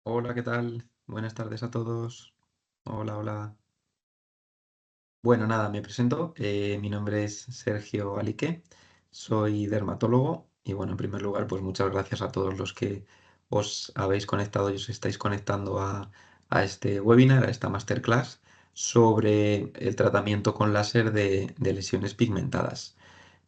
Hola, ¿qué tal? Buenas tardes a todos. Hola, hola. Bueno, nada, me presento. Mi nombre es Sergio Alique, soy dermatólogo y bueno, en primer lugar, pues muchas gracias a todos los que os habéis conectado y os estáis conectando a este webinar, a esta masterclass sobre el tratamiento con láser de lesiones pigmentadas.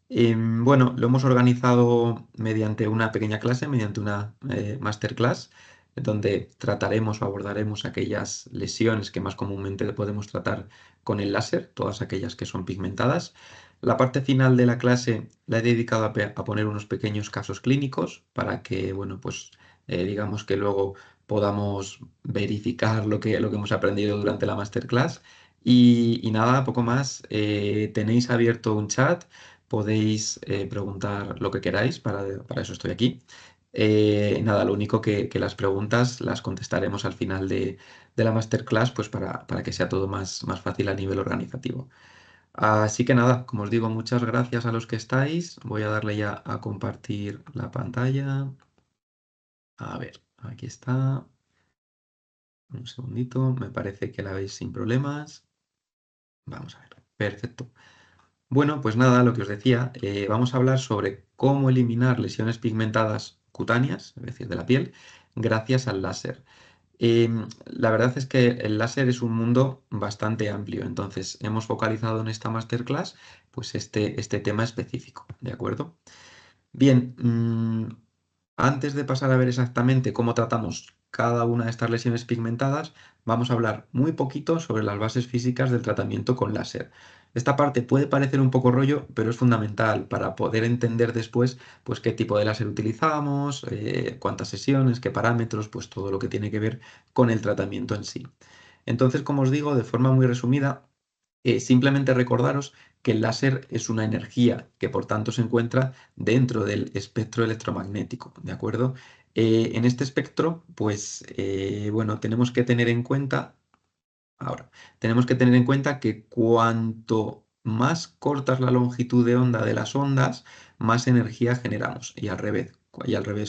Bueno, lo hemos organizado mediante una pequeña clase, mediante una masterclass, donde trataremos o abordaremos aquellas lesiones que más comúnmente podemos tratar con el láser, todas aquellas que son pigmentadas. La parte final de la clase la he dedicado a poner unos pequeños casos clínicos para que, bueno, pues digamos que luego podamos verificar lo que hemos aprendido durante la masterclass. Y nada, poco más. Tenéis abierto un chat. Podéis preguntar lo que queráis, para eso estoy aquí. Nada, lo único que las preguntas las contestaremos al final de la masterclass, pues para que sea todo más fácil a nivel organizativo. Así que nada, como os digo, muchas gracias a los que estáis. Voy a darle ya a compartir la pantalla. A ver, aquí está. Un segundito, me parece que la veis sin problemas. Vamos a ver. Perfecto. Bueno, pues nada, lo que os decía, vamos a hablar sobre cómo eliminar lesiones pigmentadas cutáneas, es decir, de la piel, gracias al láser. La verdad es que el láser es un mundo bastante amplio, entonces hemos focalizado en esta masterclass pues este tema específico, ¿de acuerdo? Bien, antes de pasar a ver exactamente cómo tratamos cada una de estas lesiones pigmentadas, vamos a hablar muy poquito sobre las bases físicas del tratamiento con láser. Esta parte puede parecer un poco rollo, pero es fundamental para poder entender después pues, qué tipo de láser utilizamos, cuántas sesiones, qué parámetros, pues todo lo que tiene que ver con el tratamiento en sí. Entonces, como os digo, de forma muy resumida, simplemente recordaros que el láser es una energía que por tanto se encuentra dentro del espectro electromagnético, ¿de acuerdo? En este espectro, pues bueno, tenemos que tener en cuenta que cuanto más corta es la longitud de onda de las ondas, más energía generamos. Y al revés,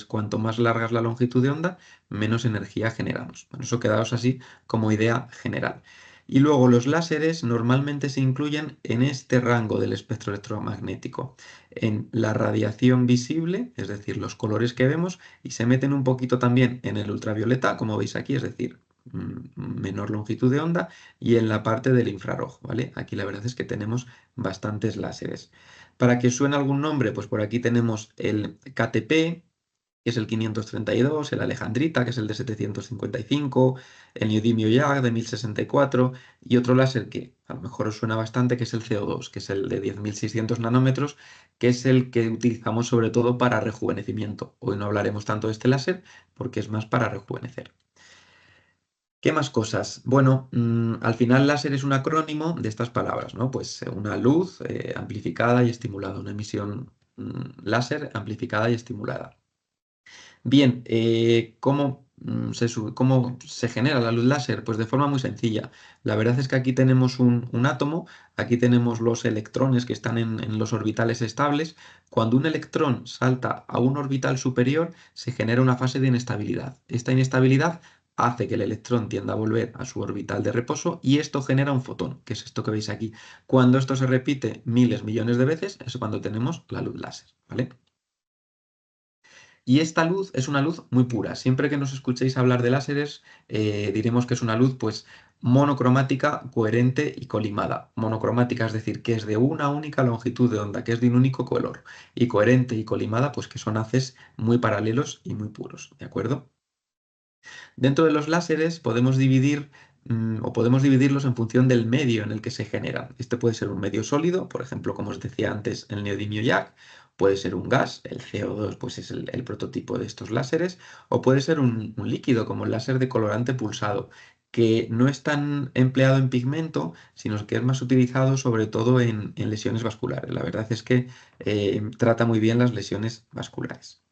cuanto más larga es la longitud de onda, menos energía generamos. Bueno, eso quedaos así como idea general. Y luego los láseres normalmente se incluyen en este rango del espectro electromagnético, en la radiación visible, es decir, los colores que vemos, y se meten un poquito también en el ultravioleta, como veis aquí, es decir, menor longitud de onda, y en la parte del infrarrojo, ¿vale? Aquí la verdad es que tenemos bastantes láseres. Para que os suene algún nombre, pues por aquí tenemos el KTP, que es el 532, el Alejandrita, que es el de 755, el Neodimio YAG de 1064 y otro láser que a lo mejor os suena bastante, que es el CO2, que es el de 10.600 nanómetros, que es el que utilizamos sobre todo para rejuvenecimiento. Hoy no hablaremos tanto de este láser porque es más para rejuvenecer. ¿Qué más cosas? Bueno, al final láser es un acrónimo de estas palabras, ¿no? Pues una luz amplificada y estimulada, una emisión láser amplificada y estimulada. Bien, ¿cómo se genera la luz láser? Pues de forma muy sencilla. La verdad es que aquí tenemos un átomo, aquí tenemos los electrones que están en los orbitales estables. Cuando un electrón salta a un orbital superior, se genera una fase de inestabilidad. Esta inestabilidad hace que el electrón tienda a volver a su orbital de reposo y esto genera un fotón, que es esto que veis aquí. Cuando esto se repite miles, millones de veces, es cuando tenemos la luz láser, ¿vale? Y esta luz es una luz muy pura. Siempre que nos escuchéis hablar de láseres, diremos que es una luz pues monocromática, coherente y colimada. Monocromática es decir, que es de una única longitud de onda, que es de un único color. Y coherente y colimada, pues que son haces muy paralelos y muy puros, ¿de acuerdo? Dentro de los láseres podemos dividir o podemos dividirlos en función del medio en el que se generan. Este puede ser un medio sólido, por ejemplo, como os decía antes, el neodimio YAG, puede ser un gas, el CO2 pues es el prototipo de estos láseres, o puede ser un líquido como el láser de colorante pulsado, que no es tan empleado en pigmento, sino que es más utilizado sobre todo en lesiones vasculares. La verdad es que trata muy bien las lesiones vasculares.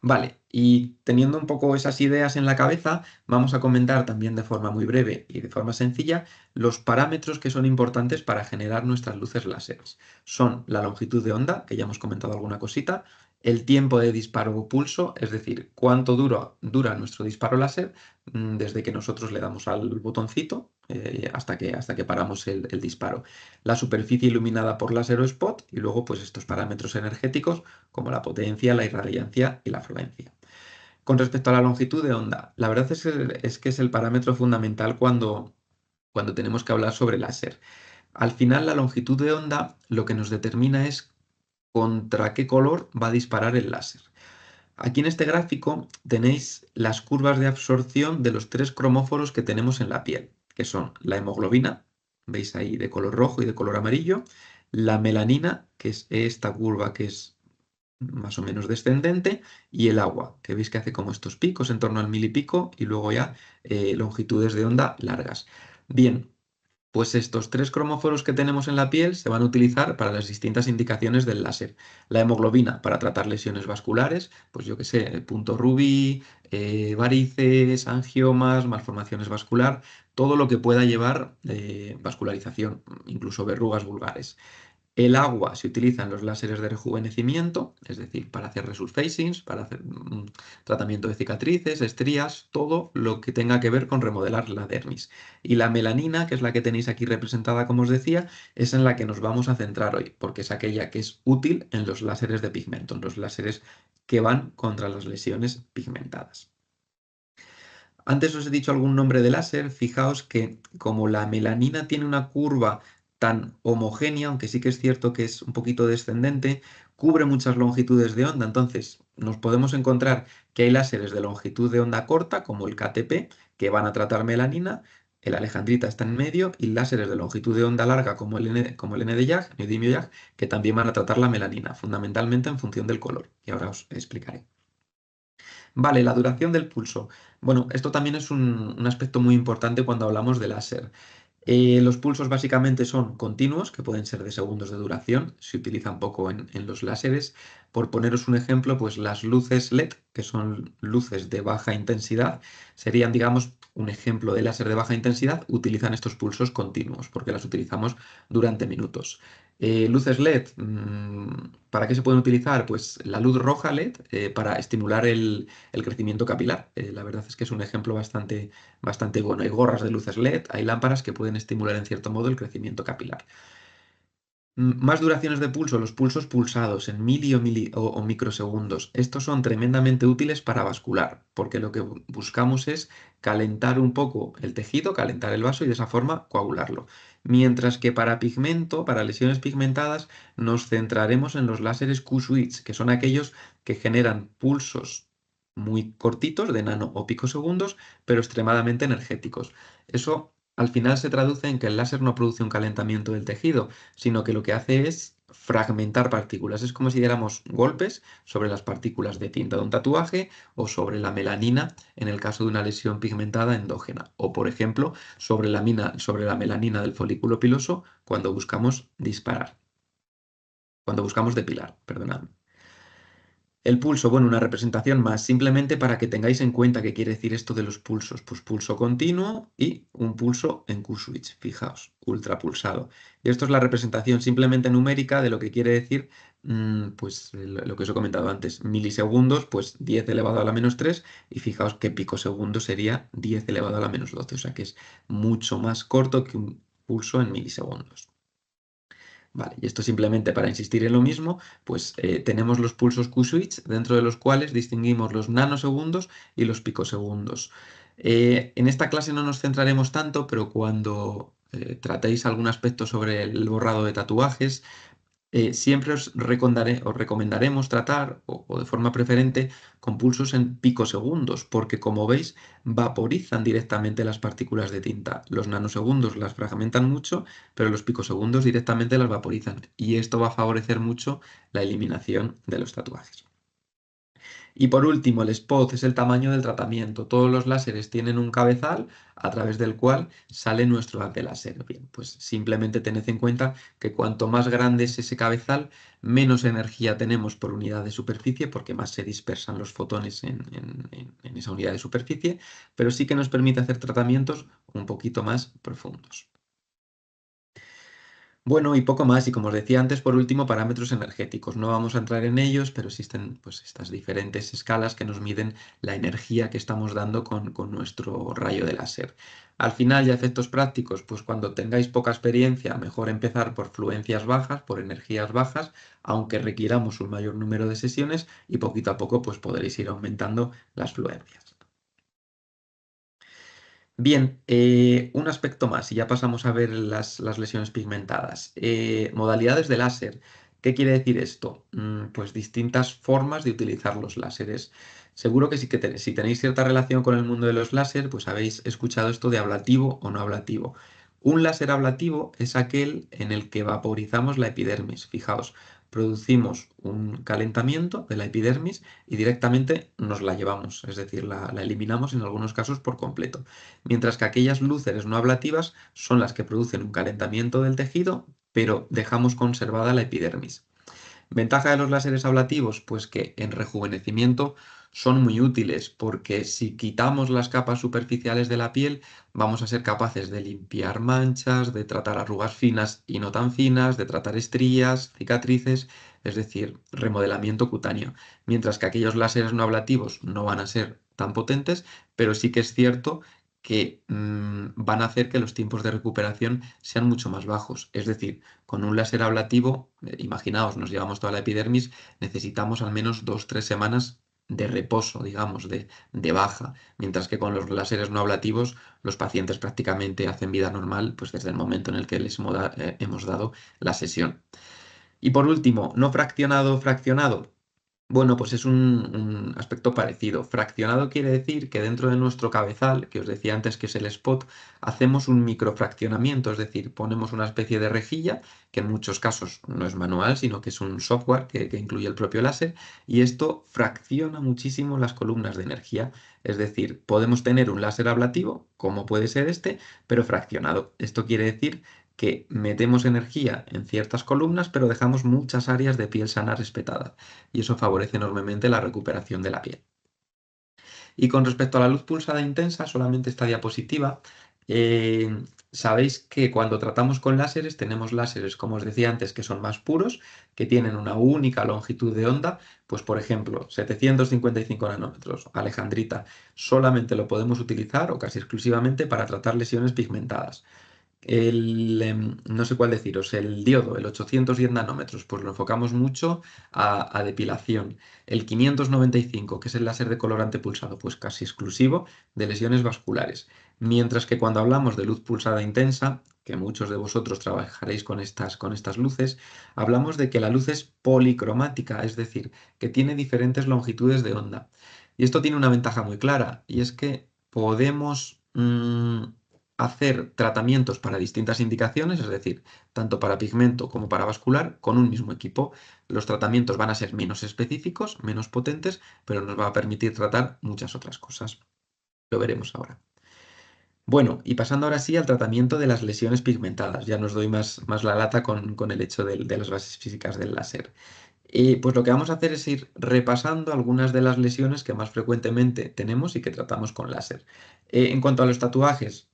Vale, y teniendo un poco esas ideas en la cabeza, vamos a comentar también de forma muy breve y de forma sencilla los parámetros que son importantes para generar nuestras luces láseres. Son la longitud de onda, que ya hemos comentado alguna cosita, el tiempo de disparo o pulso, es decir, cuánto dura nuestro disparo láser desde que nosotros le damos al botoncito hasta que paramos el disparo. La superficie iluminada por láser o spot y luego pues estos parámetros energéticos como la potencia, la irradiancia y la afluencia. Con respecto a la longitud de onda, la verdad es que es el parámetro fundamental cuando tenemos que hablar sobre láser. Al final, la longitud de onda lo que nos determina es contra qué color va a disparar el láser. Aquí en este gráfico tenéis las curvas de absorción de los tres cromóforos que tenemos en la piel, que son la hemoglobina, veis ahí de color rojo y de color amarillo, la melanina, que es esta curva que es más o menos descendente, y el agua, que veis que hace como estos picos en torno al mil y pico, y luego ya longitudes de onda largas. Bien, pues estos tres cromóforos que tenemos en la piel se van a utilizar para las distintas indicaciones del láser. La hemoglobina para tratar lesiones vasculares, pues yo qué sé, punto rubí, varices, angiomas, malformaciones vascular, todo lo que pueda llevar vascularización, incluso verrugas vulgares. El agua se utiliza en los láseres de rejuvenecimiento, es decir, para hacer resurfacings, para hacer tratamiento de cicatrices, estrías, todo lo que tenga que ver con remodelar la dermis. Y la melanina, que es la que tenéis aquí representada, como os decía, es en la que nos vamos a centrar hoy, porque es aquella que es útil en los láseres de pigmento, en los láseres que van contra las lesiones pigmentadas. Antes os he dicho algún nombre de láser, fijaos que como la melanina tiene una curva tan homogénea, aunque sí que es cierto que es un poquito descendente, cubre muchas longitudes de onda, entonces nos podemos encontrar que hay láseres de longitud de onda corta, como el KTP, que van a tratar melanina, el alejandrita está en medio, y láseres de longitud de onda larga, como el Nd:YAG, neodymium YAG, que también van a tratar la melanina, fundamentalmente en función del color, y ahora os explicaré. Vale, la duración del pulso. Bueno, esto también es un aspecto muy importante cuando hablamos de láser. Los pulsos básicamente son continuos, que pueden ser de segundos de duración, se utilizan poco en los láseres. Por poneros un ejemplo, pues las luces LED, que son luces de baja intensidad, serían, digamos, un ejemplo de láser de baja intensidad, utilizan estos pulsos continuos, porque las utilizamos durante minutos. Luces LED, ¿para qué se pueden utilizar? Pues la luz roja LED para estimular el crecimiento capilar. La verdad es que es un ejemplo bastante bueno. Hay gorras de luces LED, hay lámparas que pueden estimular en cierto modo el crecimiento capilar. Más duraciones de pulso, los pulsos pulsados en o microsegundos. Estos son tremendamente útiles para vascular, porque lo que buscamos es calentar un poco el tejido, calentar el vaso y de esa forma coagularlo. Mientras que para pigmento, para lesiones pigmentadas, nos centraremos en los láseres Q-switch, que son aquellos que generan pulsos muy cortitos, de nano o picosegundos, pero extremadamente energéticos. Eso al final se traduce en que el láser no produce un calentamiento del tejido, sino que lo que hace es fragmentar partículas. Es como si diéramos golpes sobre las partículas de tinta de un tatuaje o sobre la melanina en el caso de una lesión pigmentada endógena. O, por ejemplo, sobre la melanina del folículo piloso cuando buscamos disparar. Cuando buscamos depilar, perdonadme. El pulso, bueno, una representación más, simplemente para que tengáis en cuenta qué quiere decir esto de los pulsos. Pues pulso continuo y un pulso en Q-switch, fijaos, ultrapulsado. Y esto es la representación simplemente numérica de lo que quiere decir, pues lo que os he comentado antes, milisegundos, pues 10 elevado a la menos 3, y fijaos que picosegundo sería 10 elevado a la menos 12, o sea que es mucho más corto que un pulso en milisegundos. Vale, y esto simplemente para insistir en lo mismo, pues tenemos los pulsos Q-switch, dentro de los cuales distinguimos los nanosegundos y los picosegundos. En esta clase no nos centraremos tanto, pero cuando tratéis algún aspecto sobre el borrado de tatuajes, siempre os recomendaremos tratar, o de forma preferente, con pulsos en picosegundos, porque como veis, vaporizan directamente las partículas de tinta. Los nanosegundos las fragmentan mucho, pero los picosegundos directamente las vaporizan. Y esto va a favorecer mucho la eliminación de los tatuajes. Y por último, el spot es el tamaño del tratamiento. Todos los láseres tienen un cabezal a través del cual sale nuestro haz de láser. Bien, pues simplemente tened en cuenta que cuanto más grande es ese cabezal, menos energía tenemos por unidad de superficie, porque más se dispersan los fotones en esa unidad de superficie, pero sí que nos permite hacer tratamientos un poquito más profundos. Bueno, y poco más. Y como os decía antes, por último, parámetros energéticos. No vamos a entrar en ellos, pero existen pues, estas diferentes escalas que nos miden la energía que estamos dando con nuestro rayo de láser. Al final, ya efectos prácticos, pues cuando tengáis poca experiencia, mejor empezar por fluencias bajas, por energías bajas, aunque requiramos un mayor número de sesiones y poquito a poco pues podréis ir aumentando las fluencias. Bien, un aspecto más, y ya pasamos a ver las lesiones pigmentadas. Modalidades de láser. ¿Qué quiere decir esto? Pues distintas formas de utilizar los láseres. Seguro que, si tenéis cierta relación con el mundo de los láser, pues habéis escuchado esto de ablativo o no ablativo. Un láser ablativo es aquel en el que vaporizamos la epidermis. Fijaos, producimos un calentamiento de la epidermis y directamente nos la llevamos, es decir, la eliminamos en algunos casos por completo, mientras que aquellas lúceres no ablativas son las que producen un calentamiento del tejido, pero dejamos conservada la epidermis. Ventaja de los láseres ablativos, pues que en rejuvenecimiento son muy útiles, porque si quitamos las capas superficiales de la piel, vamos a ser capaces de limpiar manchas, de tratar arrugas finas y no tan finas, de tratar estrías, cicatrices, es decir, remodelamiento cutáneo. Mientras que aquellos láseres no ablativos no van a ser tan potentes, pero sí que es cierto que van a hacer que los tiempos de recuperación sean mucho más bajos. Es decir, con un láser ablativo, imaginaos, nos llevamos toda la epidermis, necesitamos al menos 2, 3 semanas de reposo, digamos, de baja, mientras que con los láseres no ablativos los pacientes prácticamente hacen vida normal pues desde el momento en el que les hemos dado la sesión. Y por último, no fraccionado, fraccionado. Bueno, pues es un aspecto parecido. Fraccionado quiere decir que dentro de nuestro cabezal, que os decía antes que es el spot, hacemos un microfraccionamiento, es decir, ponemos una especie de rejilla, que en muchos casos no es manual, sino que es un software que incluye el propio láser, y esto fracciona muchísimo las columnas de energía. Es decir, podemos tener un láser ablativo, como puede ser este, pero fraccionado. Esto quiere decir que metemos energía en ciertas columnas, pero dejamos muchas áreas de piel sana respetada y eso favorece enormemente la recuperación de la piel. Y con respecto a la luz pulsada intensa, solamente esta diapositiva, sabéis que cuando tratamos con láseres tenemos láseres, como os decía antes, que son más puros, que tienen una única longitud de onda, pues por ejemplo, 755 nanómetros, alejandrita, solamente lo podemos utilizar o casi exclusivamente para tratar lesiones pigmentadas. No sé cuál deciros, el diodo, el 810 nanómetros, pues lo enfocamos mucho a depilación. El 595, que es el láser de colorante pulsado, pues casi exclusivo de lesiones vasculares. Mientras que cuando hablamos de luz pulsada intensa, que muchos de vosotros trabajaréis con estas luces, hablamos de que la luz es policromática, es decir, que tiene diferentes longitudes de onda. Y esto tiene una ventaja muy clara, y es que podemos hacer tratamientos para distintas indicaciones, es decir, tanto para pigmento como para vascular, con un mismo equipo. Los tratamientos van a ser menos específicos, menos potentes, pero nos va a permitir tratar muchas otras cosas. Lo veremos ahora. Bueno, y pasando ahora sí al tratamiento de las lesiones pigmentadas. Ya nos doy más la lata con el hecho de las bases físicas del láser. Pues lo que vamos a hacer es ir repasando algunas de las lesiones que más frecuentemente tenemos y que tratamos con láser. En cuanto a los tatuajes,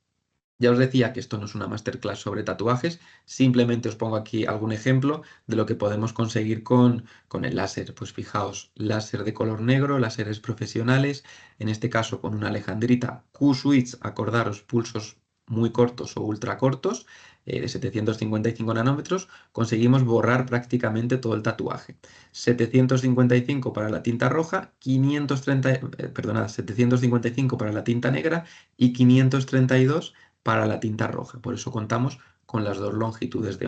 ya os decía que esto no es una masterclass sobre tatuajes, simplemente os pongo aquí algún ejemplo de lo que podemos conseguir con el láser. Pues fijaos, láser de color negro, láseres profesionales, en este caso con una alejandrita Q-Switch, acordaros, pulsos muy cortos o ultra cortos, de 755 nanómetros, conseguimos borrar prácticamente todo el tatuaje. 755 para la tinta roja, 755 para la tinta negra y 532 para la tinta roja. Por eso contamos con las dos longitudes de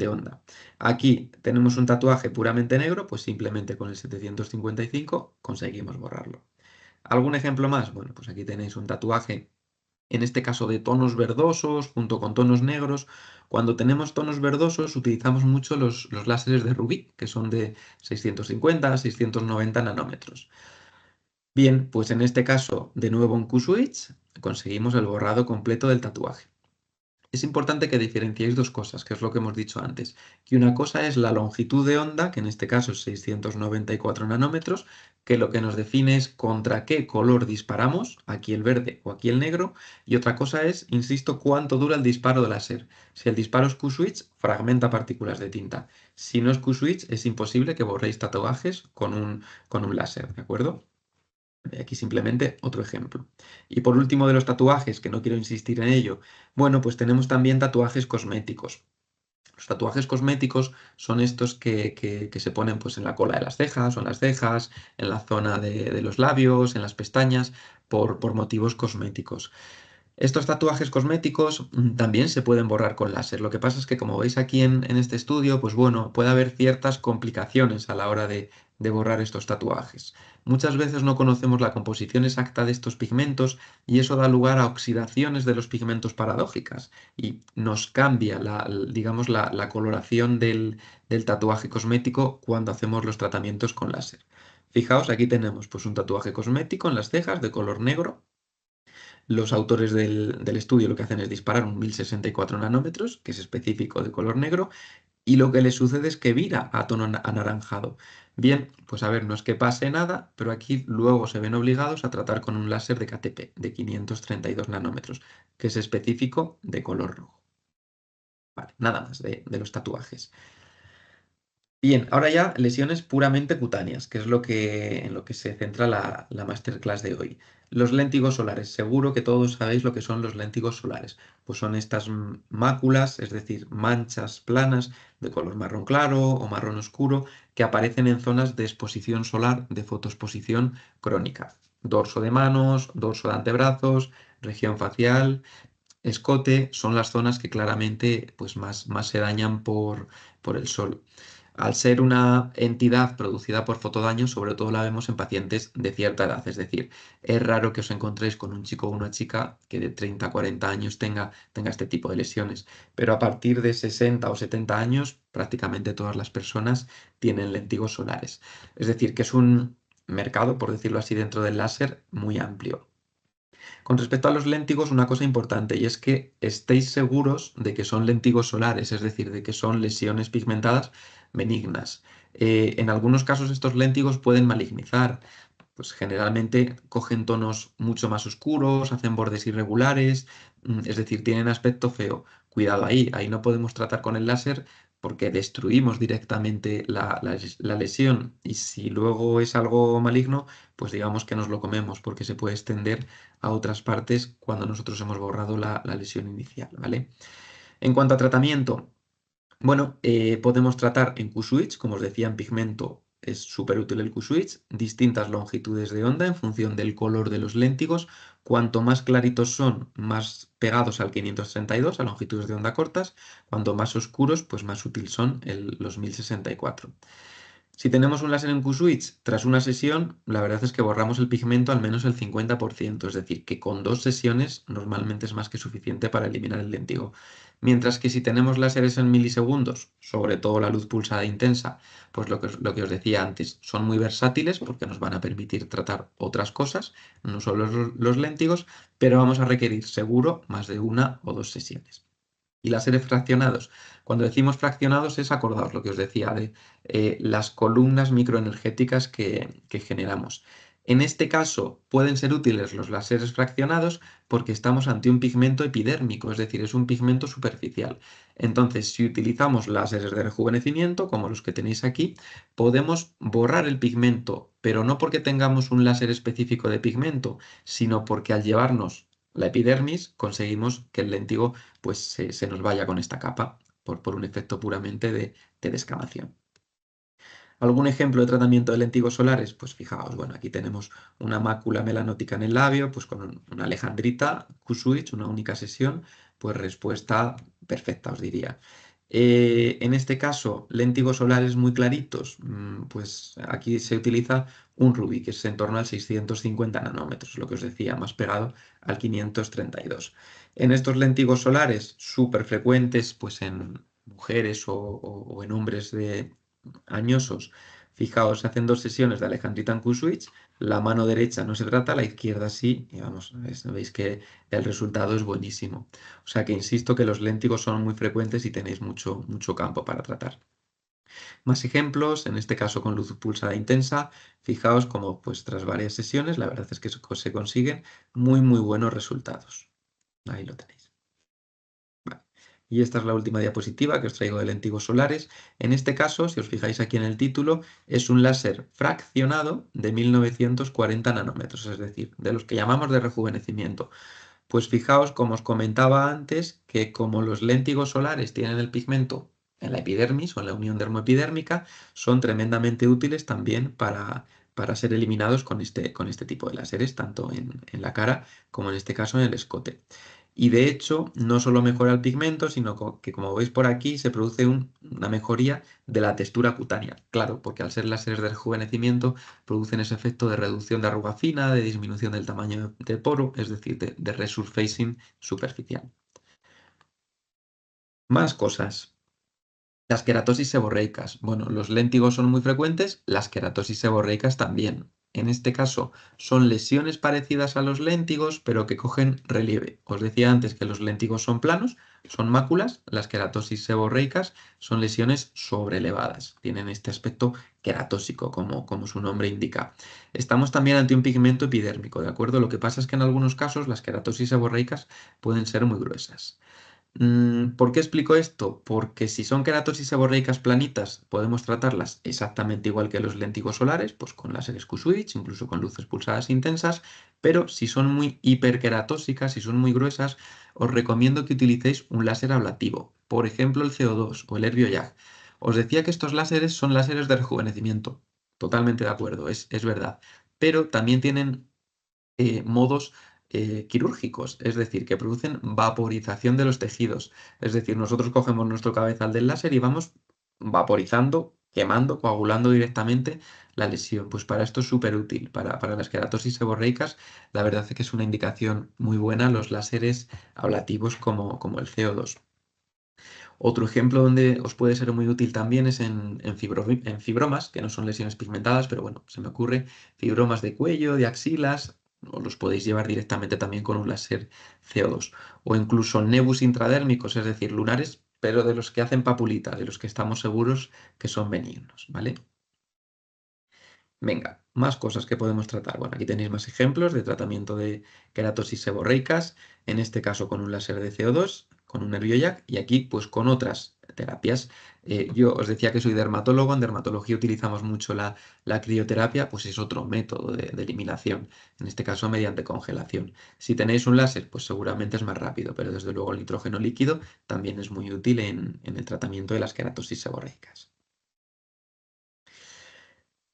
onda. Aquí tenemos un tatuaje puramente negro, pues simplemente con el 755 conseguimos borrarlo. ¿Algún ejemplo más? Bueno, pues aquí tenéis un tatuaje, en este caso de tonos verdosos junto con tonos negros. Cuando tenemos tonos verdosos utilizamos mucho los láseres de rubí, que son de 650 a 690 nanómetros. Bien, pues en este caso, de nuevo en Q-Switch, conseguimos el borrado completo del tatuaje. Es importante que diferenciéis dos cosas, que es lo que hemos dicho antes, que una cosa es la longitud de onda, que en este caso es 694 nanómetros, que lo que nos define es contra qué color disparamos, aquí el verde o aquí el negro, y otra cosa es, insisto, cuánto dura el disparo de láser. Si el disparo es Q-switch, fragmenta partículas de tinta. Si no es Q-switch, es imposible que borréis tatuajes con un láser, ¿de acuerdo? Aquí simplemente otro ejemplo. Y por último de los tatuajes, que no quiero insistir en ello, bueno, pues tenemos también tatuajes cosméticos. Los tatuajes cosméticos son estos que se ponen pues, en la cola de las cejas o en las cejas, en la zona de los labios, en las pestañas, por motivos cosméticos. Estos tatuajes cosméticos también se pueden borrar con láser. Lo que pasa es que, como veis aquí en este estudio, pues bueno, puede haber ciertas complicaciones a la hora de borrar estos tatuajes. Muchas veces no conocemos la composición exacta de estos pigmentos y eso da lugar a oxidaciones de los pigmentos paradójicas y nos cambia digamos, la coloración del tatuaje cosmético cuando hacemos los tratamientos con láser. Fijaos, aquí tenemos pues, un tatuaje cosmético en las cejas de color negro. Los autores del estudio lo que hacen es disparar un 1064 nanómetros, que es específico de color negro, y lo que le sucede es que vira a tono anaranjado. Bien, pues a ver, no es que pase nada, pero aquí luego se ven obligados a tratar con un láser de KTP de 532 nanómetros, que es específico de color rojo. Vale, nada más de los tatuajes. Bien, ahora ya lesiones puramente cutáneas, que es en lo que se centra la masterclass de hoy. Los léntigos solares. Seguro que todos sabéis lo que son los léntigos solares. Pues son estas máculas, es decir, manchas planas de color marrón claro o marrón oscuro que aparecen en zonas de exposición solar de fotoexposición crónica. Dorso de manos, dorso de antebrazos, región facial, escote, son las zonas que claramente pues más se dañan por el sol. Al ser una entidad producida por fotodaño, sobre todo la vemos en pacientes de cierta edad, es decir, es raro que os encontréis con un chico o una chica que de 30 a 40 años tenga este tipo de lesiones, pero a partir de 60 o 70 años prácticamente todas las personas tienen lentigos solares. Es decir, que es un mercado, por decirlo así, dentro del láser muy amplio. Con respecto a los léntigos, una cosa importante y es que estéis seguros de que son léntigos solares, es decir, de que son lesiones pigmentadas benignas. En algunos casos estos léntigos pueden malignizar, pues generalmente cogen tonos mucho más oscuros, hacen bordes irregulares, es decir, tienen aspecto feo. Cuidado ahí no podemos tratar con el láser porque destruimos directamente la lesión y si luego es algo maligno, pues digamos que nos lo comemos porque se puede extender a otras partes cuando nosotros hemos borrado la lesión inicial, ¿vale? En cuanto a tratamiento, bueno, podemos tratar en Q-switch, como os decía, en pigmento es súper útil el Q-switch, distintas longitudes de onda en función del color de los léntigos. Cuanto más claritos son, más pegados al 532, a longitudes de onda cortas. Cuanto más oscuros, pues más útil son los 1064. Si tenemos un láser en Q-switch, tras una sesión, la verdad es que borramos el pigmento al menos el 50%, es decir, que con 2 sesiones normalmente es más que suficiente para eliminar el léntigo. Mientras que si tenemos láseres en milisegundos, sobre todo la luz pulsada intensa, pues lo que os decía antes, son muy versátiles porque nos van a permitir tratar otras cosas, no solo los léntigos, pero vamos a requerir seguro más de 1 o 2 sesiones. Y láseres fraccionados. Cuando decimos fraccionados es, acordaos lo que os decía, de las columnas microenergéticas que generamos. En este caso pueden ser útiles los láseres fraccionados porque estamos ante un pigmento epidérmico, es decir, es un pigmento superficial. Entonces, si utilizamos láseres de rejuvenecimiento, como los que tenéis aquí, podemos borrar el pigmento, pero no porque tengamos un láser específico de pigmento, sino porque al llevarnos la epidermis conseguimos que el léntigo pues se nos vaya con esta capa por un efecto puramente de descamación. ¿Algún ejemplo de tratamiento de léntigos solares? Pues fijaos, bueno, aquí tenemos una mácula melanótica en el labio, pues con una alejandrita, Q-switch, una única sesión, pues respuesta perfecta, os diría. En este caso, léntigos solares muy claritos, pues aquí se utiliza un rubí, que es en torno al 650 nanómetros, lo que os decía, más pegado al 532. En estos léntigos solares súper frecuentes, pues en mujeres o en hombres añosos, Fijaos, se hacen 2 sesiones de Alejandrita en Q-Switch, la mano derecha no se trata, la izquierda sí, y vamos, veis que el resultado es buenísimo. O sea que insisto que los léntigos son muy frecuentes y tenéis mucho, mucho campo para tratar. Más ejemplos, en este caso con luz pulsada intensa, fijaos como pues tras varias sesiones, la verdad es que se consiguen muy, muy buenos resultados. Ahí lo tenéis. Vale. Y esta es la última diapositiva que os traigo de léntigos solares. En este caso, si os fijáis aquí en el título, es un láser fraccionado de 1940 nanómetros, es decir, de los que llamamos de rejuvenecimiento. Pues fijaos, como os comentaba antes, que como los léntigos solares tienen el pigmento en la epidermis o en la unión dermoepidérmica, son tremendamente útiles también para ser eliminados con este tipo de láseres, tanto en la cara como en este caso en el escote. Y de hecho, no solo mejora el pigmento, sino que como veis por aquí, se produce una mejoría de la textura cutánea. Claro, porque al ser láseres de rejuvenecimiento, producen ese efecto de reducción de arruga fina, de disminución del tamaño del poro, es decir, de resurfacing superficial. Más cosas. Las queratosis seborreicas. Bueno, los léntigos son muy frecuentes, las queratosis seborreicas también. En este caso, son lesiones parecidas a los léntigos, pero que cogen relieve. Os decía antes que los léntigos son planos, son máculas, las queratosis seborreicas son lesiones sobrelevadas. Tienen este aspecto queratósico, como su nombre indica. Estamos también ante un pigmento epidérmico, ¿de acuerdo? Lo que pasa es que en algunos casos las queratosis seborreicas pueden ser muy gruesas. ¿Por qué explico esto? Porque si son queratosis seborreicas planitas, podemos tratarlas exactamente igual que los léntigos solares, pues con láseres Q-switch, incluso con luces pulsadas intensas, pero si son muy hiperqueratósicas, si son muy gruesas, os recomiendo que utilicéis un láser ablativo, por ejemplo el CO2 o el Herbio-YAG. Os decía que estos láseres son láseres de rejuvenecimiento, totalmente de acuerdo, es verdad, pero también tienen modos quirúrgicos, es decir, que producen vaporización de los tejidos. Es decir, nosotros cogemos nuestro cabezal del láser y vamos vaporizando, quemando, coagulando directamente la lesión. Pues para esto es súper útil. Para las queratosis seborreicas, la verdad es que es una indicación muy buena los láseres ablativos como el CO2. Otro ejemplo donde os puede ser muy útil también es en fibromas, que no son lesiones pigmentadas, pero bueno, se me ocurre fibromas de cuello, de axilas, os los podéis llevar directamente también con un láser CO2. O incluso nebus intradérmicos, es decir, lunares, pero de los que hacen papulita, de los que estamos seguros que son benignos, ¿vale? Venga, más cosas que podemos tratar. Bueno, aquí tenéis más ejemplos de tratamiento de queratosis seborreicas, en este caso con un láser de CO2, con un Herbio-YAG y aquí pues con otras terapias. Yo os decía que soy dermatólogo, en dermatología utilizamos mucho la crioterapia, pues es otro método de eliminación, en este caso mediante congelación. Si tenéis un láser, pues seguramente es más rápido, pero desde luego el nitrógeno líquido también es muy útil en el tratamiento de las queratosis seborreicas.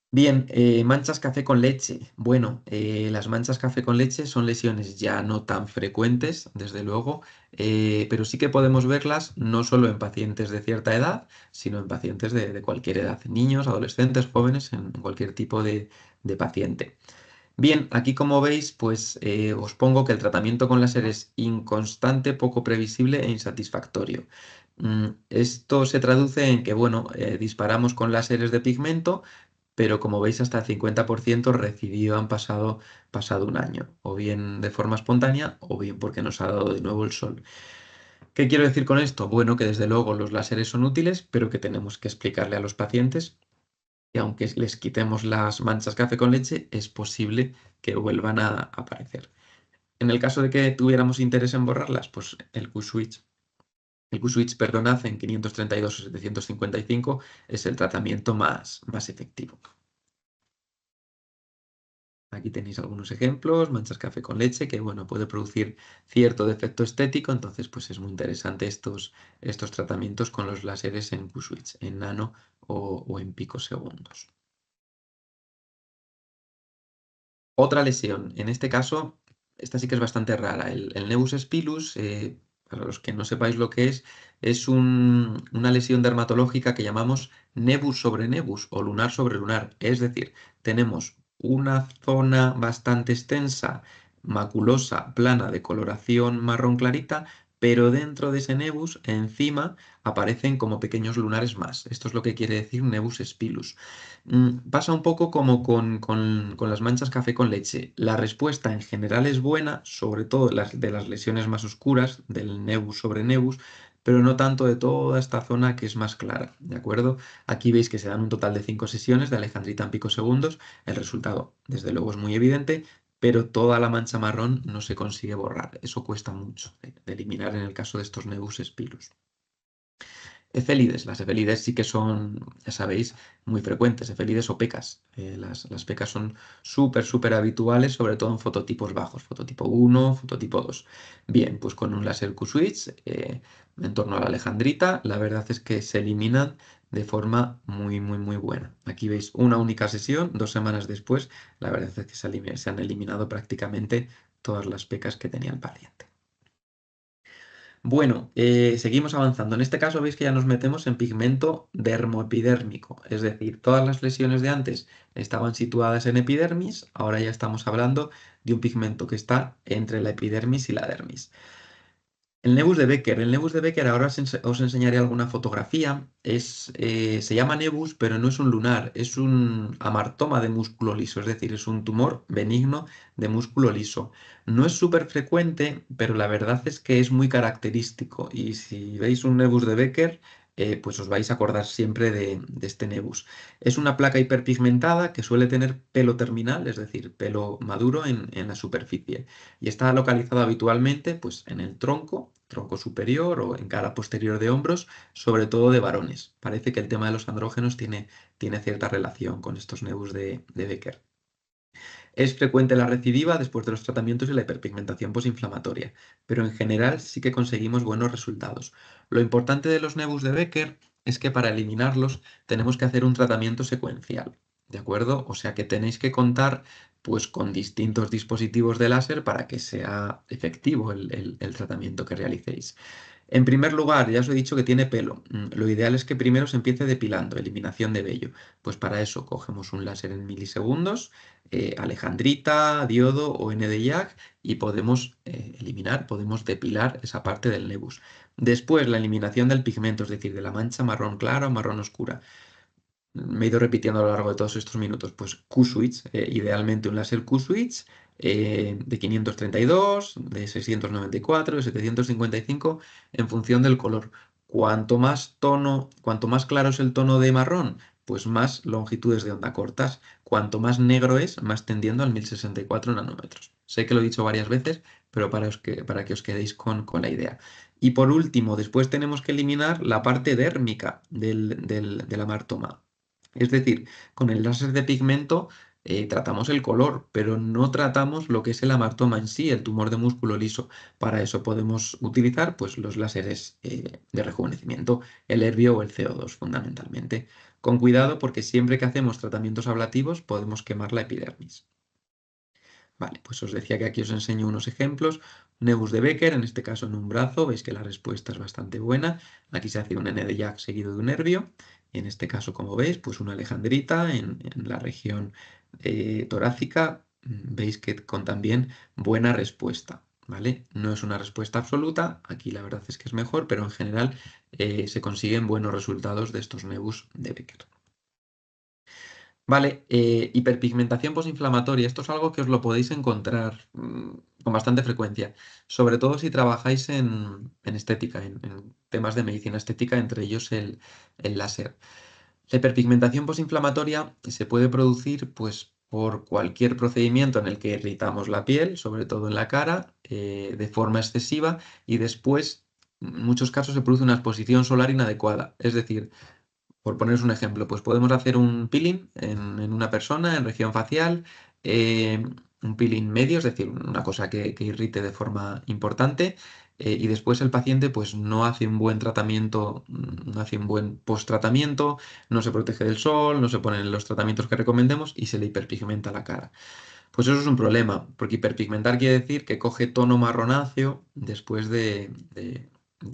Bien, manchas café con leche. Bueno, las manchas café con leche son lesiones ya no tan frecuentes, desde luego, pero sí que podemos verlas no solo en pacientes de cierta edad, sino en pacientes de cualquier edad, niños, adolescentes, jóvenes, en cualquier tipo de paciente. Bien, aquí como veis, pues os pongo que el tratamiento con láser es inconstante, poco previsible e insatisfactorio. Esto se traduce en que, bueno, disparamos con láseres de pigmento, pero como veis hasta el 50% recibido han pasado un año, o bien de forma espontánea o bien porque nos ha dado de nuevo el sol. ¿Qué quiero decir con esto? Bueno, que desde luego los láseres son útiles, pero que tenemos que explicarle a los pacientes que aunque les quitemos las manchas café con leche, es posible que vuelvan a aparecer. En el caso de que tuviéramos interés en borrarlas, pues el Q-Switch, perdonad, en 532 o 755 es el tratamiento más efectivo. Aquí tenéis algunos ejemplos, manchas café con leche, que bueno, puede producir cierto defecto estético, entonces pues es muy interesante estos tratamientos con los láseres en Q-Switch, en nano o en picosegundos. Otra lesión, en este caso, esta sí que es bastante rara. El Nevus spilus, para los que no sepáis lo que es una lesión dermatológica que llamamos nebus sobre nebus o lunar sobre lunar. Es decir, tenemos una zona bastante extensa, maculosa, plana, de coloración marrón clarita, pero dentro de ese nebus, encima, aparecen como pequeños lunares más. Esto es lo que quiere decir nevus spilus. Pasa un poco como con las manchas café con leche. La respuesta en general es buena, sobre todo de las lesiones más oscuras, del nevus sobre nevus, pero no tanto de toda esta zona que es más clara, ¿de acuerdo? Aquí veis que se dan un total de 5 sesiones de alejandrita en picosegundos. El resultado, desde luego, es muy evidente, pero toda la mancha marrón no se consigue borrar. Eso cuesta mucho de eliminar en el caso de estos nevus spilus. Efelides. Las efelides sí que son, ya sabéis, muy frecuentes. Efelides o pecas. Las pecas son súper habituales, sobre todo en fototipos bajos. Fototipo 1, fototipo 2. Bien, pues con un láser Q-switch en torno a la alejandrita, la verdad es que se eliminan de forma muy buena. Aquí veis una única sesión, 2 semanas después, la verdad es que se han eliminado prácticamente todas las pecas que tenía el paciente. Bueno, seguimos avanzando. En este caso veis que ya nos metemos en pigmento dermoepidérmico, es decir, todas las lesiones de antes estaban situadas en epidermis, ahora ya estamos hablando de un pigmento que está entre la epidermis y la dermis. El nebus de Becker. El nebus de Becker, ahora os enseñaré alguna fotografía. Se llama nebus, pero no es un lunar, es un amartoma de músculo liso, es decir, es un tumor benigno de músculo liso. No es súper frecuente, pero la verdad es que es muy característico. Y si veis un nebus de Becker, pues os vais a acordar siempre de este nebus. Es una placa hiperpigmentada que suele tener pelo terminal, es decir, pelo maduro en la superficie y está localizado habitualmente pues, en el tronco superior o en cara posterior de hombros, sobre todo de varones. Parece que el tema de los andrógenos tiene cierta relación con estos nevus de Becker. Es frecuente la recidiva después de los tratamientos y la hiperpigmentación posinflamatoria, pero en general sí que conseguimos buenos resultados. Lo importante de los nevus de Becker es que para eliminarlos tenemos que hacer un tratamiento secuencial, ¿de acuerdo? O sea que tenéis que contar pues con distintos dispositivos de láser para que sea efectivo el tratamiento que realicéis. En primer lugar, ya os he dicho que tiene pelo. Lo ideal es que primero se empiece depilando, eliminación de vello. Pues para eso cogemos un láser en milisegundos, alejandrita, diodo o Nd:YAG y podemos eliminar, podemos depilar esa parte del nebus. Después la eliminación del pigmento, es decir, de la mancha marrón clara o marrón oscura. Me he ido repitiendo a lo largo de todos estos minutos, pues Q-switch, idealmente un láser Q-switch de 532, de 694, de 755, en función del color. Cuanto más claro es el tono de marrón, pues más longitudes de onda cortas. Cuanto más negro es, más tendiendo al 1064 nanómetros. Sé que lo he dicho varias veces, pero para que os quedéis con la idea. Y por último, después tenemos que eliminar la parte dérmica del amartoma. Es decir, con el láser de pigmento tratamos el color, pero no tratamos lo que es el amartoma en sí, el tumor de músculo liso. Para eso podemos utilizar pues, los láseres de rejuvenecimiento, el Erbio o el CO2 fundamentalmente. Con cuidado porque siempre que hacemos tratamientos ablativos podemos quemar la epidermis. Vale, pues os decía que aquí os enseño unos ejemplos. Nebus de Becker, en este caso en un brazo, veis que la respuesta es bastante buena. Aquí se hace un Nd:YAG seguido de un nervio. Y en este caso, como veis, pues una alejandrita en la región torácica. Veis que con también buena respuesta. ¿Vale? No es una respuesta absoluta, aquí la verdad es que es mejor, pero en general se consiguen buenos resultados de estos nebus de Becker. Vale, hiperpigmentación posinflamatoria. Esto es algo que os lo podéis encontrar con bastante frecuencia, sobre todo si trabajáis en estética, en temas de medicina estética, entre ellos el láser. La hiperpigmentación posinflamatoria se puede producir pues, por cualquier procedimiento en el que irritamos la piel, sobre todo en la cara, de forma excesiva y después, en muchos casos, se produce una exposición solar inadecuada. Es decir, por poneros un ejemplo, pues podemos hacer un peeling en una persona, en región facial, un peeling medio, es decir, una cosa que irrite de forma importante, y después el paciente pues no hace un buen tratamiento, no hace un buen post-tratamiento, no se protege del sol, no se ponen los tratamientos que recomendemos y se le hiperpigmenta la cara. Pues eso es un problema, porque hiperpigmentar quiere decir que coge tono marronáceo después de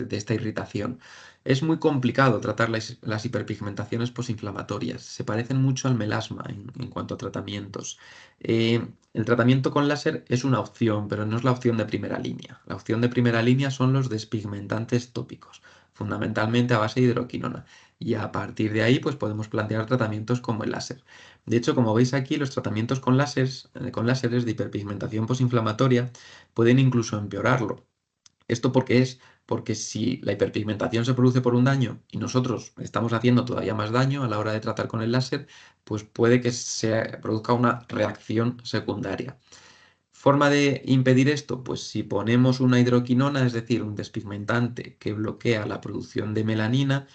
esta irritación. Es muy complicado tratar las hiperpigmentaciones posinflamatorias. Se parecen mucho al melasma en cuanto a tratamientos. El tratamiento con láser es una opción, pero no es la opción de primera línea. La opción de primera línea son los despigmentantes tópicos. fundamentalmente a base de hidroquinona. Y a partir de ahí, pues podemos plantear tratamientos como el láser. De hecho, como veis aquí, los tratamientos con láseres de hiperpigmentación posinflamatoria pueden incluso empeorarlo. ¿Esto por qué es? Porque si la hiperpigmentación se produce por un daño y nosotros estamos haciendo todavía más daño a la hora de tratar con el láser, pues puede que se produzca una reacción secundaria. ¿Forma de impedir esto? Pues si ponemos una hidroquinona, es decir, un despigmentante que bloquea la producción de melanina,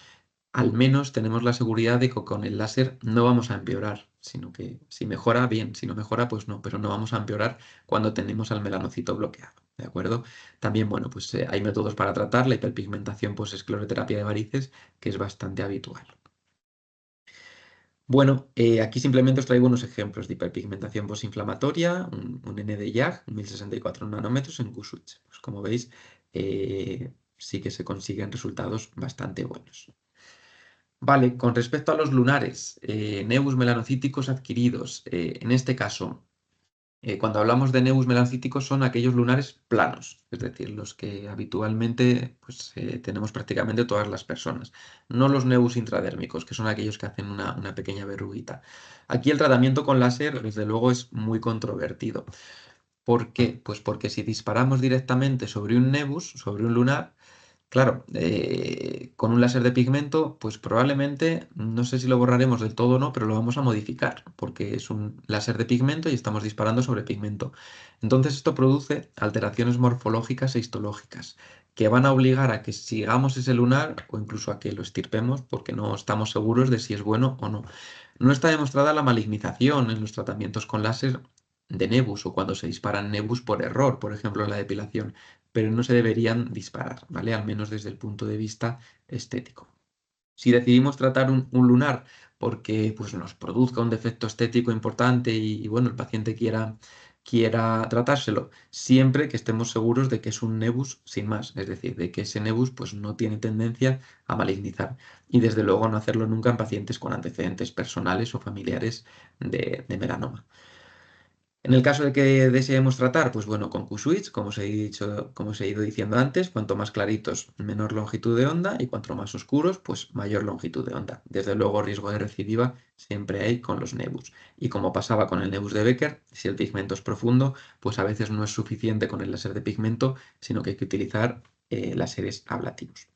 al menos tenemos la seguridad de que con el láser no vamos a empeorar, sino que si mejora, bien, si no mejora, pues no, pero no vamos a empeorar cuando tenemos al melanocito bloqueado, ¿de acuerdo? También, bueno, pues hay métodos para tratar la hiperpigmentación escleroterapia de varices, que es bastante habitual. Bueno, aquí simplemente os traigo unos ejemplos de hiperpigmentación posinflamatoria, un N de YAG, 1064 nanómetros en Q-Switch. Pues como veis, sí que se consiguen resultados bastante buenos. Vale, con respecto a los lunares, nevus melanocíticos adquiridos, en este caso, cuando hablamos de nevus melanocíticos son aquellos lunares planos, es decir, los que habitualmente pues, tenemos prácticamente todas las personas, no los nevus intradérmicos, que son aquellos que hacen una pequeña verruguita. Aquí el tratamiento con láser, desde luego, es muy controvertido. ¿Por qué? Pues porque si disparamos directamente sobre un nevus, sobre un lunar, claro, con un láser de pigmento, pues probablemente, no sé si lo borraremos del todo o no, pero lo vamos a modificar, porque es un láser de pigmento y estamos disparando sobre pigmento. Entonces esto produce alteraciones morfológicas e histológicas, que van a obligar a que sigamos ese lunar o incluso a que lo estirpemos, porque no estamos seguros de si es bueno o no. No está demostrada la malignización en los tratamientos con láser de nebus o cuando se disparan nebus por error, por ejemplo, en la depilación, pero no se deberían disparar, ¿vale? Al menos desde el punto de vista estético. Si decidimos tratar un lunar porque pues, nos produzca un defecto estético importante bueno, el paciente quiera tratárselo, siempre que estemos seguros de que es un nebus sin más, es decir, de que ese nebus pues, no tiene tendencia a malignizar. Y desde luego no hacerlo nunca en pacientes con antecedentes personales o familiares de melanoma. En el caso de que deseemos tratar, pues bueno, con Q-Switch, como os he ido diciendo antes, cuanto más claritos, menor longitud de onda y cuanto más oscuros, pues mayor longitud de onda. Desde luego, riesgo de recidiva siempre hay con los nebus. Y como pasaba con el nebus de Becker, si el pigmento es profundo, pues a veces no es suficiente con el láser de pigmento, sino que hay que utilizar láseres ablativos.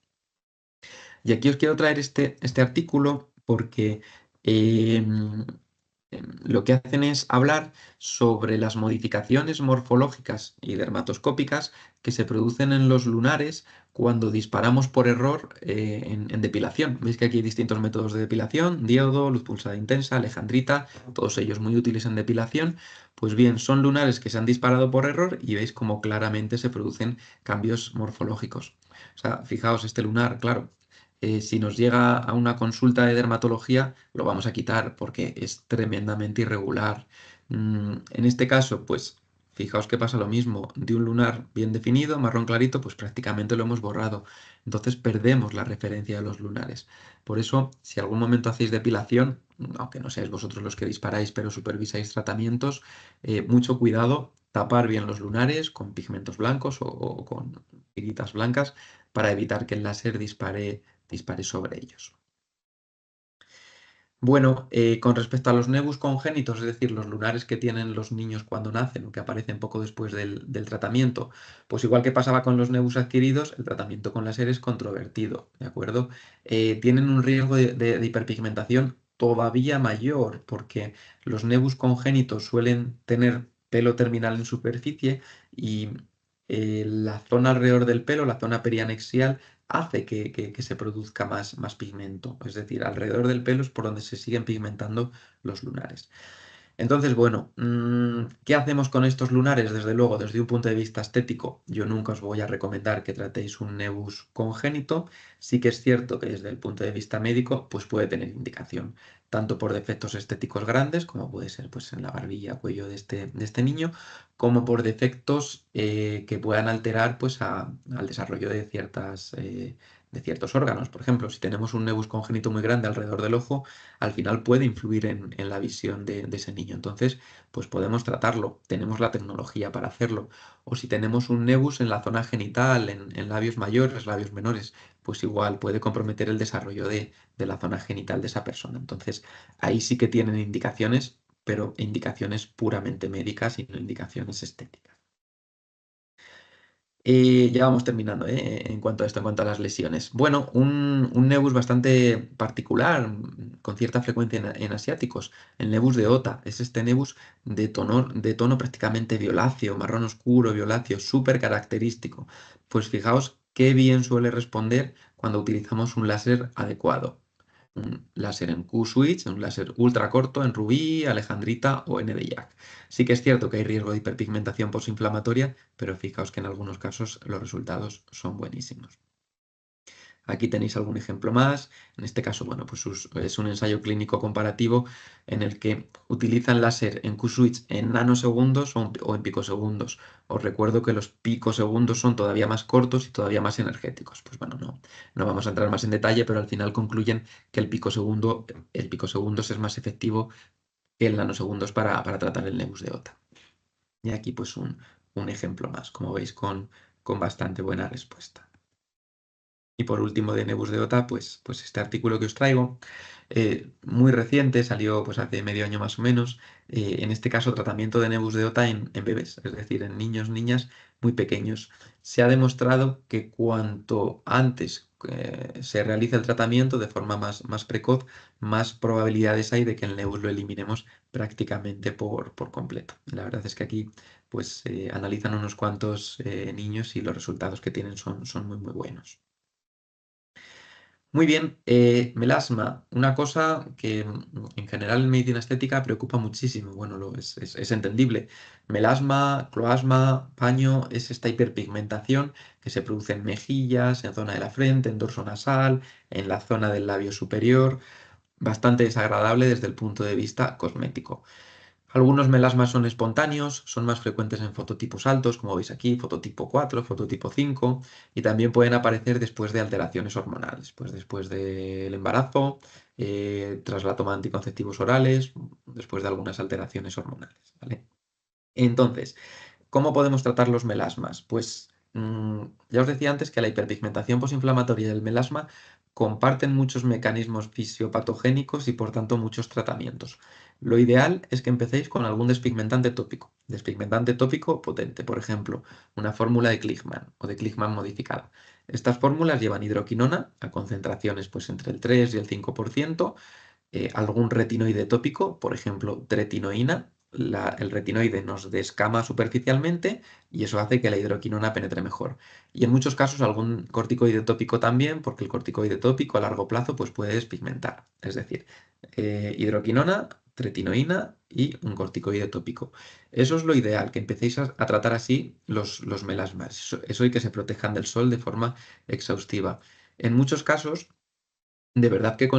Y aquí os quiero traer este artículo porque em, lo que hacen es hablar sobre las modificaciones morfológicas y dermatoscópicas que se producen en los lunares cuando disparamos por error en depilación. Veis que aquí hay distintos métodos de depilación: diodo, luz pulsada intensa, alejandrita, todos ellos muy útiles en depilación. Pues bien, son lunares que se han disparado por error y veis cómo claramente se producen cambios morfológicos. O sea, fijaos, este lunar, claro, si nos llega a una consulta de dermatología, lo vamos a quitar porque es tremendamente irregular. En este caso, pues fijaos que pasa lo mismo. De un lunar bien definido, marrón clarito, pues prácticamente lo hemos borrado. Entonces perdemos la referencia de los lunares. Por eso, si algún momento hacéis depilación, aunque no seáis vosotros los que disparáis, pero supervisáis tratamientos, mucho cuidado, tapar bien los lunares con pigmentos blancos o con tiritas blancas para evitar que el láser dispare sobre ellos. Bueno, con respecto a los nevus congénitos, es decir, los lunares que tienen los niños cuando nacen o que aparecen poco después del tratamiento, pues igual que pasaba con los nevus adquiridos, el tratamiento con láser es controvertido, ¿de acuerdo? Tienen un riesgo de hiperpigmentación todavía mayor, porque los nevus congénitos suelen tener pelo terminal en superficie y la zona alrededor del pelo, la zona perianexial, hace que se produzca más pigmento. Es decir, alrededor del pelo es por donde se siguen pigmentando los lunares. Entonces, bueno, ¿qué hacemos con estos lunares? Desde luego, desde un punto de vista estético, yo nunca os voy a recomendar que tratéis un nevus congénito. Sí que es cierto que desde el punto de vista médico, pues puede tener indicación, tanto por defectos estéticos grandes, como puede ser pues, en la barbilla, cuello de este niño, como por defectos que puedan alterar pues, al desarrollo de ciertas de ciertos órganos. Por ejemplo, si tenemos un nebus congénito muy grande alrededor del ojo, al final puede influir en la visión de ese niño. Entonces, pues podemos tratarlo, tenemos la tecnología para hacerlo. O si tenemos un nebus en la zona genital, en labios mayores, labios menores, pues igual puede comprometer el desarrollo de la zona genital de esa persona. Entonces, ahí sí que tienen indicaciones, pero indicaciones puramente médicas y no indicaciones estéticas. Ya vamos terminando, en cuanto a esto, en cuanto a las lesiones. Bueno, un nebus bastante particular, con cierta frecuencia en asiáticos, el nebus de Ota. Es este nebus de tono prácticamente violáceo, marrón oscuro, violáceo, súper característico. Pues fijaos qué bien suele responder cuando utilizamos un láser adecuado. Un láser en Q-switch, un láser ultra corto en rubí, alejandrita o ND-YAG. Sí que es cierto que hay riesgo de hiperpigmentación posinflamatoria, pero fijaos que en algunos casos los resultados son buenísimos. Aquí tenéis algún ejemplo más. En este caso, bueno, pues es un ensayo clínico comparativo en el que utilizan láser en Q-switch en nanosegundos o en picosegundos. Os recuerdo que los picosegundos son todavía más cortos y todavía más energéticos. Pues bueno, no vamos a entrar más en detalle, pero al final concluyen que el picosegundos es más efectivo que el nanosegundos para tratar el nebus de Ota. Y aquí pues un ejemplo más, como veis, con bastante buena respuesta. Y por último, de Nebus de Ota, pues este artículo que os traigo, muy reciente, salió pues hace medio año más o menos, en este caso tratamiento de Nebus de Ota en bebés, es decir, en niños, niñas muy pequeños. Se ha demostrado que cuanto antes se realiza el tratamiento de forma más precoz, más probabilidades hay de que el Nebus lo eliminemos prácticamente por completo. La verdad es que aquí pues analizan unos cuantos niños y los resultados que tienen son muy buenos. Muy bien, melasma, una cosa que en general en medicina estética preocupa muchísimo. Bueno, es entendible. Melasma, cloasma, paño, es esta hiperpigmentación que se produce en mejillas, en zona de la frente, en dorso nasal, en la zona del labio superior, bastante desagradable desde el punto de vista cosmético. Algunos melasmas son espontáneos, son más frecuentes en fototipos altos, como veis aquí, fototipo 4, fototipo 5, y también pueden aparecer después de alteraciones hormonales, pues después del embarazo, tras la toma de anticonceptivos orales, después de algunas alteraciones hormonales, ¿vale? Entonces, ¿cómo podemos tratar los melasmas? Pues ya os decía antes que la hiperpigmentación posinflamatoria y el melasma comparten muchos mecanismos fisiopatogénicos y por tanto muchos tratamientos. Lo ideal es que empecéis con algún despigmentante tópico potente, por ejemplo, una fórmula de Kligman o de Kligman modificada. Estas fórmulas llevan hidroquinona a concentraciones pues, entre el 3 y el 5%, algún retinoide tópico, por ejemplo, tretinoína. El retinoide nos descama superficialmente y eso hace que la hidroquinona penetre mejor. Y en muchos casos algún corticoide tópico también, porque el corticoide tópico a largo plazo pues, puede despigmentar. Es decir, hidroquinona, tretinoína y un corticoide tópico. Eso es lo ideal, que empecéis a tratar así los melasmas. Eso y que se protejan del sol de forma exhaustiva. En muchos casos de verdad que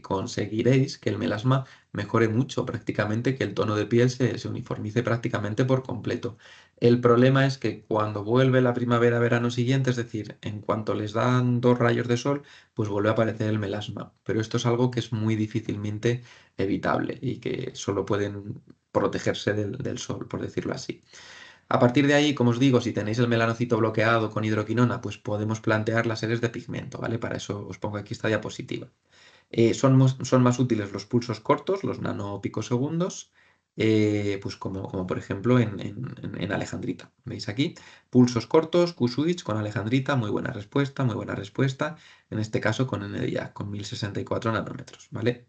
conseguiréis que el melasma mejore mucho, prácticamente que el tono de piel se uniformice prácticamente por completo. El problema es que cuando vuelve la primavera-verano siguiente, es decir, en cuanto les dan 2 rayos de sol, pues vuelve a aparecer el melasma. Pero esto es algo que es muy difícilmente evitable y que solo pueden protegerse del sol, por decirlo así. A partir de ahí, como os digo, si tenéis el melanocito bloqueado con hidroquinona, pues podemos plantear las series de pigmento, ¿vale? Para eso os pongo aquí esta diapositiva. Son más útiles los pulsos cortos, los nanopicosegundos, pues como por ejemplo en Alejandrita. ¿Veis aquí? Pulsos cortos, Q-switch con Alejandrita, muy buena respuesta. En este caso con NDIA, con 1064 nanómetros, ¿vale?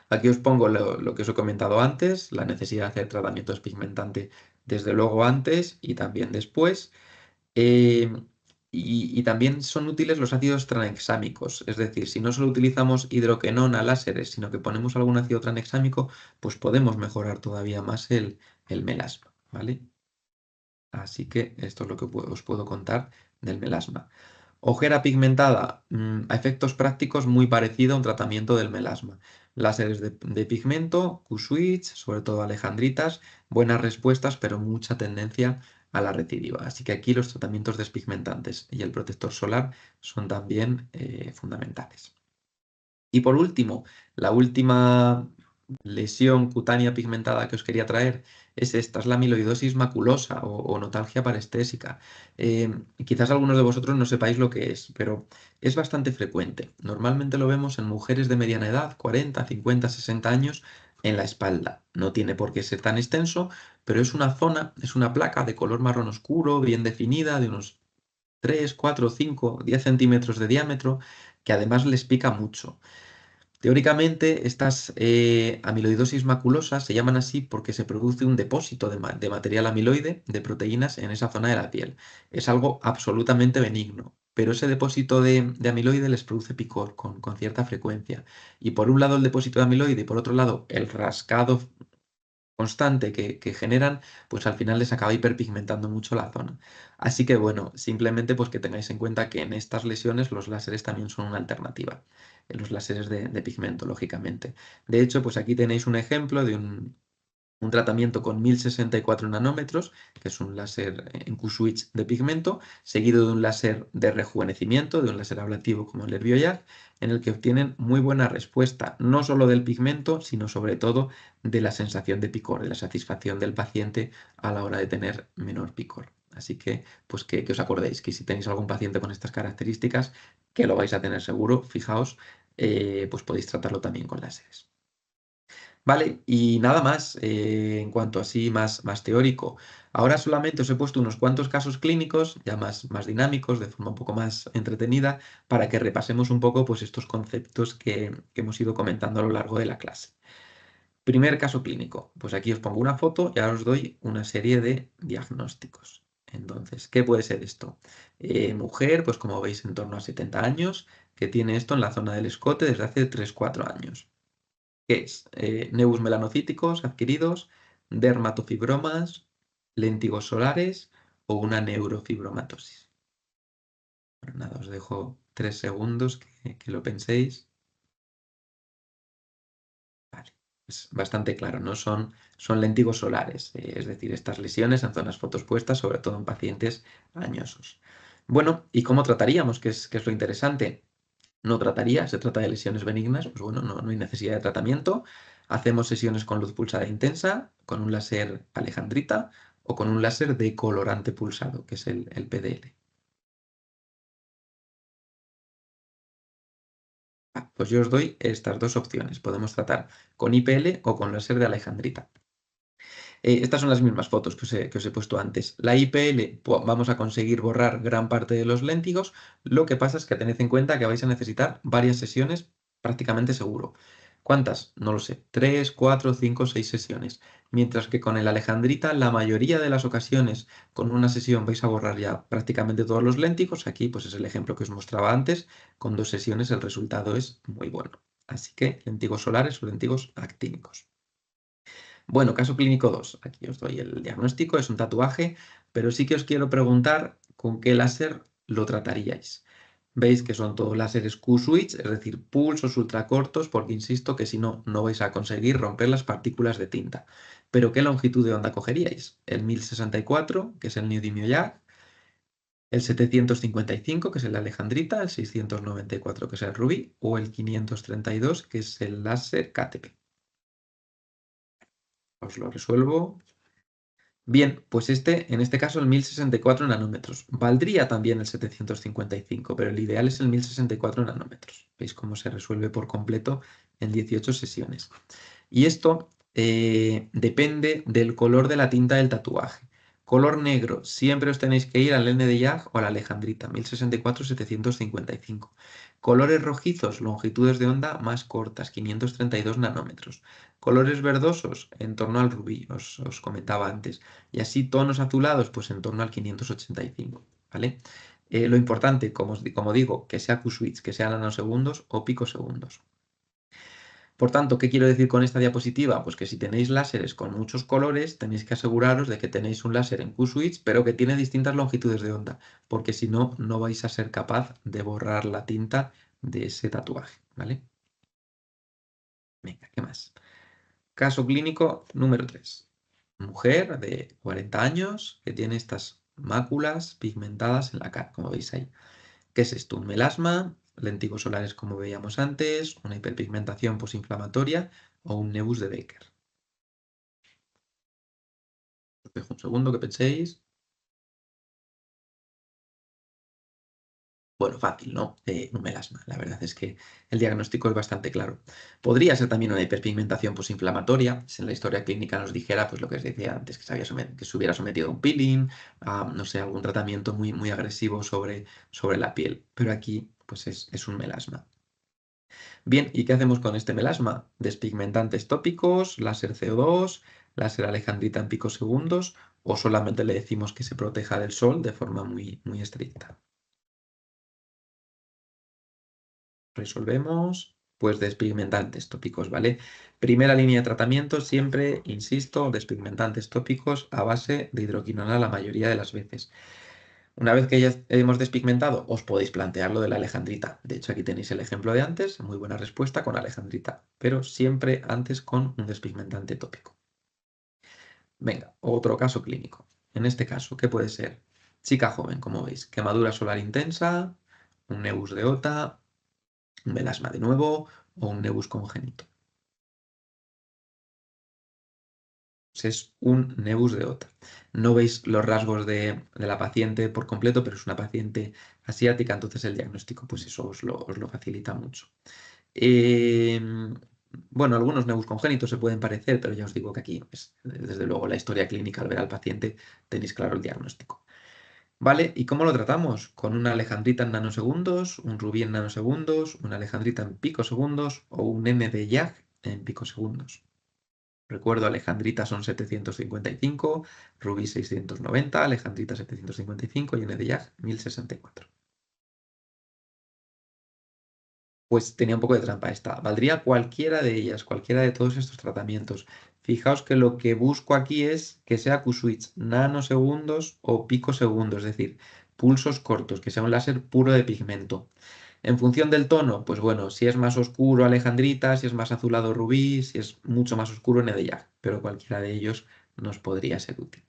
Aquí os pongo lo que os he comentado antes, la necesidad de hacer tratamiento despigmentante desde luego antes y también después. Eh, y también son útiles los ácidos tranexámicos, es decir, si no solo utilizamos hidroquinona, láseres, sino que ponemos algún ácido tranexámico, pues podemos mejorar todavía más el melasma, ¿vale? Así que esto es lo que os puedo contar del melasma. Ojera pigmentada, a efectos prácticos muy parecido a un tratamiento del melasma. Láseres de pigmento, Q-switch, sobre todo alejandritas, buenas respuestas, pero mucha tendencia a la recidiva. Así que aquí los tratamientos despigmentantes y el protector solar son también fundamentales. Y por último, la última lesión cutánea pigmentada que os quería traer es esta, es la amiloidosis maculosa o notalgia parestésica. Quizás algunos de vosotros no sepáis lo que es, pero es bastante frecuente. Normalmente lo vemos en mujeres de mediana edad, 40, 50, 60 años, en la espalda. No tiene por qué ser tan extenso, pero es una zona, es una placa de color marrón oscuro, bien definida, de unos 3, 4, 5, 10 centímetros de diámetro, que además les pica mucho. Teóricamente, estas amiloidosis maculosas se llaman así porque se produce un depósito de material amiloide, de proteínas, en esa zona de la piel. Es algo absolutamente benigno, pero ese depósito de amiloide les produce picor con cierta frecuencia. Y por un lado el depósito de amiloide y por otro lado el rascado constante que generan, pues al final les acaba hiperpigmentando mucho la zona. Así que bueno, simplemente pues que tengáis en cuenta que en estas lesiones los láseres también son una alternativa, los láseres de pigmento, lógicamente. De hecho, pues aquí tenéis un ejemplo de un tratamiento con 1064 nanómetros, que es un láser en Q-switch de pigmento, seguido de un láser de rejuvenecimiento, de un láser ablativo como el Herbioyak, en el que obtienen muy buena respuesta, no solo del pigmento, sino sobre todo de la sensación de picor, de la satisfacción del paciente a la hora de tener menor picor. Así que, pues que os acordéis que si tenéis algún paciente con estas características, que lo vais a tener seguro, fijaos, pues podéis tratarlo también con láseres. Vale, y nada más en cuanto así más teórico. Ahora solamente os he puesto unos cuantos casos clínicos, ya más dinámicos, de forma un poco más entretenida, para que repasemos un poco pues, estos conceptos que hemos ido comentando a lo largo de la clase. Primer caso clínico, pues aquí os pongo una foto y ahora os doy una serie de diagnósticos. Entonces, ¿qué puede ser esto? Mujer, pues como veis, en torno a 70 años, que tiene esto en la zona del escote desde hace 3-4 años. ¿Qué es? Nevus melanocíticos adquiridos, dermatofibromas, lentigos solares o una neurofibromatosis. Bueno, nada, os dejo 3 segundos que lo penséis. Vale, es bastante claro, ¿no? Son lentigos solares, es decir, estas lesiones en zonas fotoexpuestas, sobre todo en pacientes añosos. Bueno, ¿y cómo trataríamos? ¿Qué es lo interesante? No trataría, se trata de lesiones benignas, pues bueno, no hay necesidad de tratamiento. Hacemos sesiones con luz pulsada intensa, con un láser alejandrita o con un láser de colorante pulsado, que es el PDL. Pues yo os doy estas dos opciones. Podemos tratar con IPL o con láser de alejandrita. Estas son las mismas fotos que os he puesto antes. La IPL, vamos a conseguir borrar gran parte de los léntigos. Lo que pasa es que tened en cuenta que vais a necesitar varias sesiones prácticamente seguro. ¿Cuántas? No lo sé. 3, 4, 5, 6 sesiones. Mientras que con el Alejandrita, la mayoría de las ocasiones, con una sesión vais a borrar ya prácticamente todos los léntigos. Aquí pues es el ejemplo que os mostraba antes. Con 2 sesiones el resultado es muy bueno. Así que léntigos solares o léntigos actínicos. Bueno, caso clínico 2. Aquí os doy el diagnóstico, es un tatuaje, pero sí que os quiero preguntar con qué láser lo trataríais. Veis que son todos láseres Q-switch, es decir, pulsos ultracortos, porque insisto que si no, no vais a conseguir romper las partículas de tinta. Pero ¿qué longitud de onda cogeríais? El 1064, que es el Neodymium-Yak, el 755, que es el Alejandrita, el 694, que es el Rubí, o el 532, que es el láser KTP. Os lo resuelvo. Bien, pues en este caso el 1064 nanómetros. Valdría también el 755, pero el ideal es el 1064 nanómetros. ¿Veis cómo se resuelve por completo en 18 sesiones? Y esto depende del color de la tinta del tatuaje. Color negro, siempre os tenéis que ir al Nd:YAG o a la Alejandrita, 1064-755. Colores rojizos, longitudes de onda más cortas, 532 nanómetros. Colores verdosos, en torno al rubí, os comentaba antes. Y así tonos azulados, pues en torno al 585, ¿vale? Lo importante, como digo, que sea Q-switch, que sean nanosegundos o picosegundos. Por tanto, ¿qué quiero decir con esta diapositiva? Pues que si tenéis láseres con muchos colores, tenéis que aseguraros de que tenéis un láser en Q-switch, pero que tiene distintas longitudes de onda, porque si no, no vais a ser capaz de borrar la tinta de ese tatuaje, ¿vale? Venga, ¿qué más? Caso clínico número 3. mujer de 40 años que tiene estas máculas pigmentadas en la cara, como veis ahí. ¿Qué es esto? Un melasma, lentigos solares como veíamos antes, una hiperpigmentación posinflamatoria o un nebus de Becker. Os dejo un segundo que penséis. Bueno, fácil, ¿no? Un melasma. La verdad es que el diagnóstico es bastante claro. Podría ser también una hiperpigmentación posinflamatoria, si en la historia clínica nos dijera, pues lo que os decía antes, que se hubiera sometido a un peeling, a, no sé, algún tratamiento muy, muy agresivo sobre la piel. Pero aquí, pues es un melasma. Bien, ¿y qué hacemos con este melasma? Despigmentantes tópicos, láser CO2, láser alejandrita en picosegundos, o solamente le decimos que se proteja del sol de forma muy, muy estricta. Resolvemos, pues despigmentantes tópicos, ¿vale? Primera línea de tratamiento, siempre, insisto, despigmentantes tópicos a base de hidroquinona la mayoría de las veces. Una vez que ya hemos despigmentado, os podéis plantear lo de la alejandrita. De hecho, aquí tenéis el ejemplo de antes, muy buena respuesta con alejandrita, pero siempre antes con un despigmentante tópico. Venga, otro caso clínico. En este caso, ¿qué puede ser? Chica joven, como veis, quemadura solar intensa, un nebus de OTA, un melasma de nuevo o un nebus congénito. Pues es un nebus de OTA. No veis los rasgos de la paciente por completo, pero es una paciente asiática, entonces el diagnóstico, pues eso os lo facilita mucho. Bueno, algunos nebus congénitos se pueden parecer, pero ya os digo que aquí, pues, desde luego, la historia clínica al ver al paciente tenéis claro el diagnóstico. ¿Vale? ¿Y cómo lo tratamos? Con una alejandrita en nanosegundos, un rubí en nanosegundos, una alejandrita en picosegundos o un N de YAG en picosegundos. Recuerdo, alejandrita son 755, rubí 690, alejandrita 755 y N de YAG 1064. Pues tenía un poco de trampa esta. Valdría cualquiera de ellas, cualquiera de todos estos tratamientos. Fijaos que lo que busco aquí es que sea Q-switch nanosegundos o picosegundos, es decir, pulsos cortos, que sea un láser puro de pigmento. En función del tono, pues bueno, si es más oscuro Alejandrita, si es más azulado Rubí, si es mucho más oscuro Nedeyag, pero cualquiera de ellos nos podría ser útil.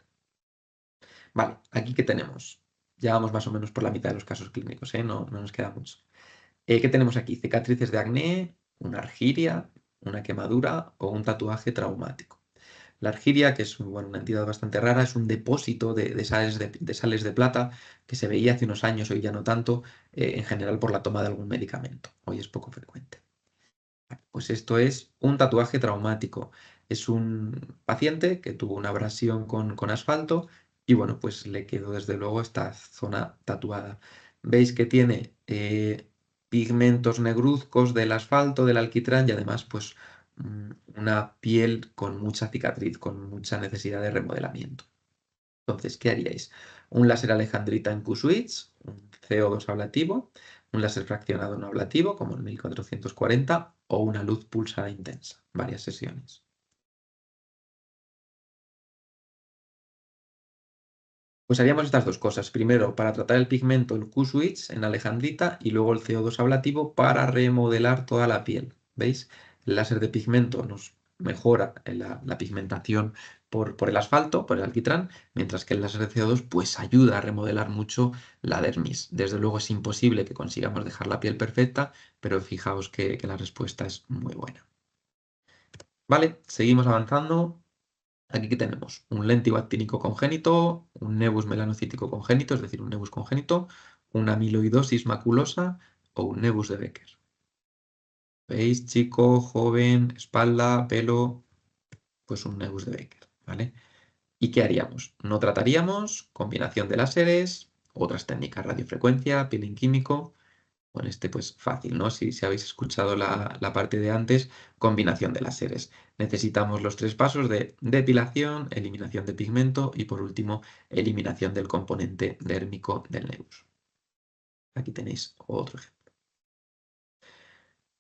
Vale, aquí ¿qué tenemos? Ya vamos más o menos por la mitad de los casos clínicos, ¿eh? No nos queda mucho. ¿Qué tenemos aquí? Cicatrices de acné, una argiria, una quemadura o un tatuaje traumático. La argiria, que es bueno, una entidad bastante rara, es un depósito de sales de plata que se veía hace unos años, hoy ya no tanto, en general por la toma de algún medicamento. Hoy es poco frecuente. Pues esto es un tatuaje traumático. Es un paciente que tuvo una abrasión con asfalto y bueno, pues le quedó desde luego esta zona tatuada. Veis que tiene pigmentos negruzcos del asfalto, del alquitrán y además pues una piel con mucha cicatriz, con mucha necesidad de remodelamiento. Entonces, ¿qué haríais? Un láser alejandrita en Q-switch, un CO2 ablativo, un láser fraccionado no ablativo, como el 1440, o una luz pulsada intensa, varias sesiones. Pues haríamos estas dos cosas. Primero, para tratar el pigmento, el Q-switch en alejandrita y luego el CO2 ablativo para remodelar toda la piel. ¿Veis? El láser de pigmento nos mejora la pigmentación por el asfalto, por el alquitrán, mientras que el láser de CO2 pues ayuda a remodelar mucho la dermis. Desde luego es imposible que consigamos dejar la piel perfecta, pero fijaos que la respuesta es muy buena. Vale, seguimos avanzando. Aquí que tenemos un léntigo actínico congénito, un nebus melanocítico congénito, es decir, un nebus congénito, una amiloidosis maculosa o un nebus de Becker. ¿Veis? Chico, joven, espalda, pelo, pues un nebus de Becker, ¿vale? ¿Y qué haríamos? No trataríamos, combinación de láseres, otras técnicas, radiofrecuencia, peeling químico. Con este, pues fácil, ¿no? Si habéis escuchado la parte de antes, combinación de láseres. Necesitamos los tres pasos de depilación, eliminación de pigmento y por último, eliminación del componente dérmico del nebus. Aquí tenéis otro ejemplo.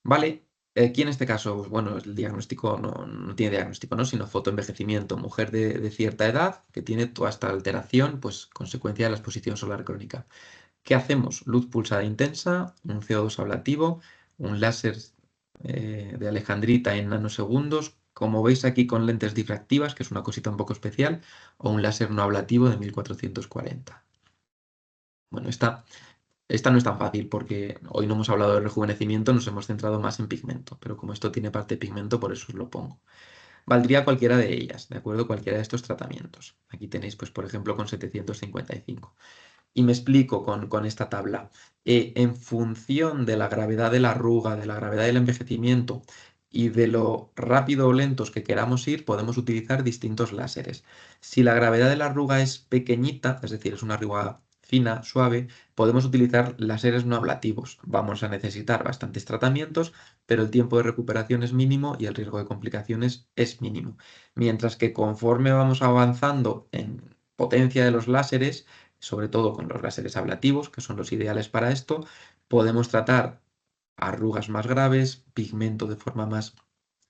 Vale, aquí en este caso, pues bueno, el diagnóstico no tiene diagnóstico, ¿no? Sino fotoenvejecimiento, mujer de cierta edad que tiene toda esta alteración, pues consecuencia de la exposición solar crónica. ¿Qué hacemos? Luz pulsada intensa, un CO2 ablativo, un láser de alejandrita en nanosegundos como veis aquí con lentes difractivas, que es una cosita un poco especial, o un láser no ablativo de 1440. Bueno, esta no es tan fácil porque hoy no hemos hablado de rejuvenecimiento, nos hemos centrado más en pigmento, pero como esto tiene parte de pigmento, por eso os lo pongo. Valdría cualquiera de ellas, ¿de acuerdo? Cualquiera de estos tratamientos. Aquí tenéis, pues, por ejemplo, con 755. Y me explico con esta tabla. En función de la gravedad de la arruga, de la gravedad del envejecimiento y de lo rápido o lentos que queramos ir, podemos utilizar distintos láseres. Si la gravedad de la arruga es pequeñita, es decir, es una arruga fina, suave, podemos utilizar láseres no ablativos. Vamos a necesitar bastantes tratamientos, pero el tiempo de recuperación es mínimo y el riesgo de complicaciones es mínimo. Mientras que conforme vamos avanzando en potencia de los láseres, sobre todo con los láseres ablativos, que son los ideales para esto, podemos tratar arrugas más graves, pigmento de forma más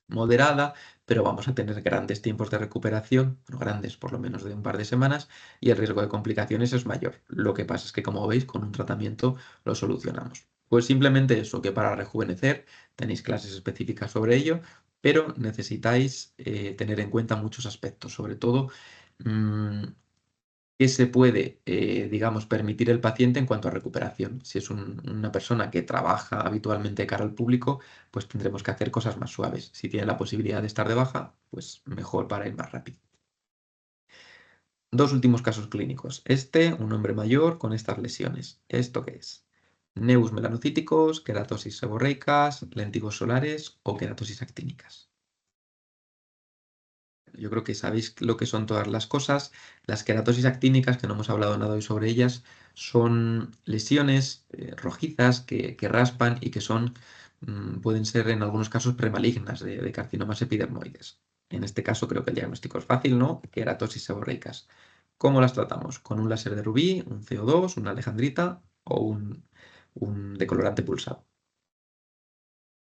moderada, pero vamos a tener grandes tiempos de recuperación, no grandes, por lo menos de un par de semanas, y el riesgo de complicaciones es mayor. Lo que pasa es que, como veis, con un tratamiento lo solucionamos. Pues simplemente eso, que para rejuvenecer tenéis clases específicas sobre ello, pero necesitáis tener en cuenta muchos aspectos, sobre todo mm, qué se puede, digamos, permitir el paciente en cuanto a recuperación. Si es una persona que trabaja habitualmente de cara al público, pues tendremos que hacer cosas más suaves. Si tiene la posibilidad de estar de baja, pues mejor para ir más rápido. Dos últimos casos clínicos. Un hombre mayor con estas lesiones. ¿Esto qué es? Nevus melanocíticos, queratosis seborreicas, lentigos solares o queratosis actínicas. Yo creo que sabéis lo que son todas las cosas. Las queratosis actínicas, que no hemos hablado nada hoy sobre ellas, son lesiones rojizas que raspan y que pueden ser en algunos casos premalignas de carcinomas epidermoides. En este caso creo que el diagnóstico es fácil, ¿no? Queratosis seborreicas. ¿Cómo las tratamos? ¿Con un láser de rubí, un CO2, una alejandrita o un decolorante pulsado?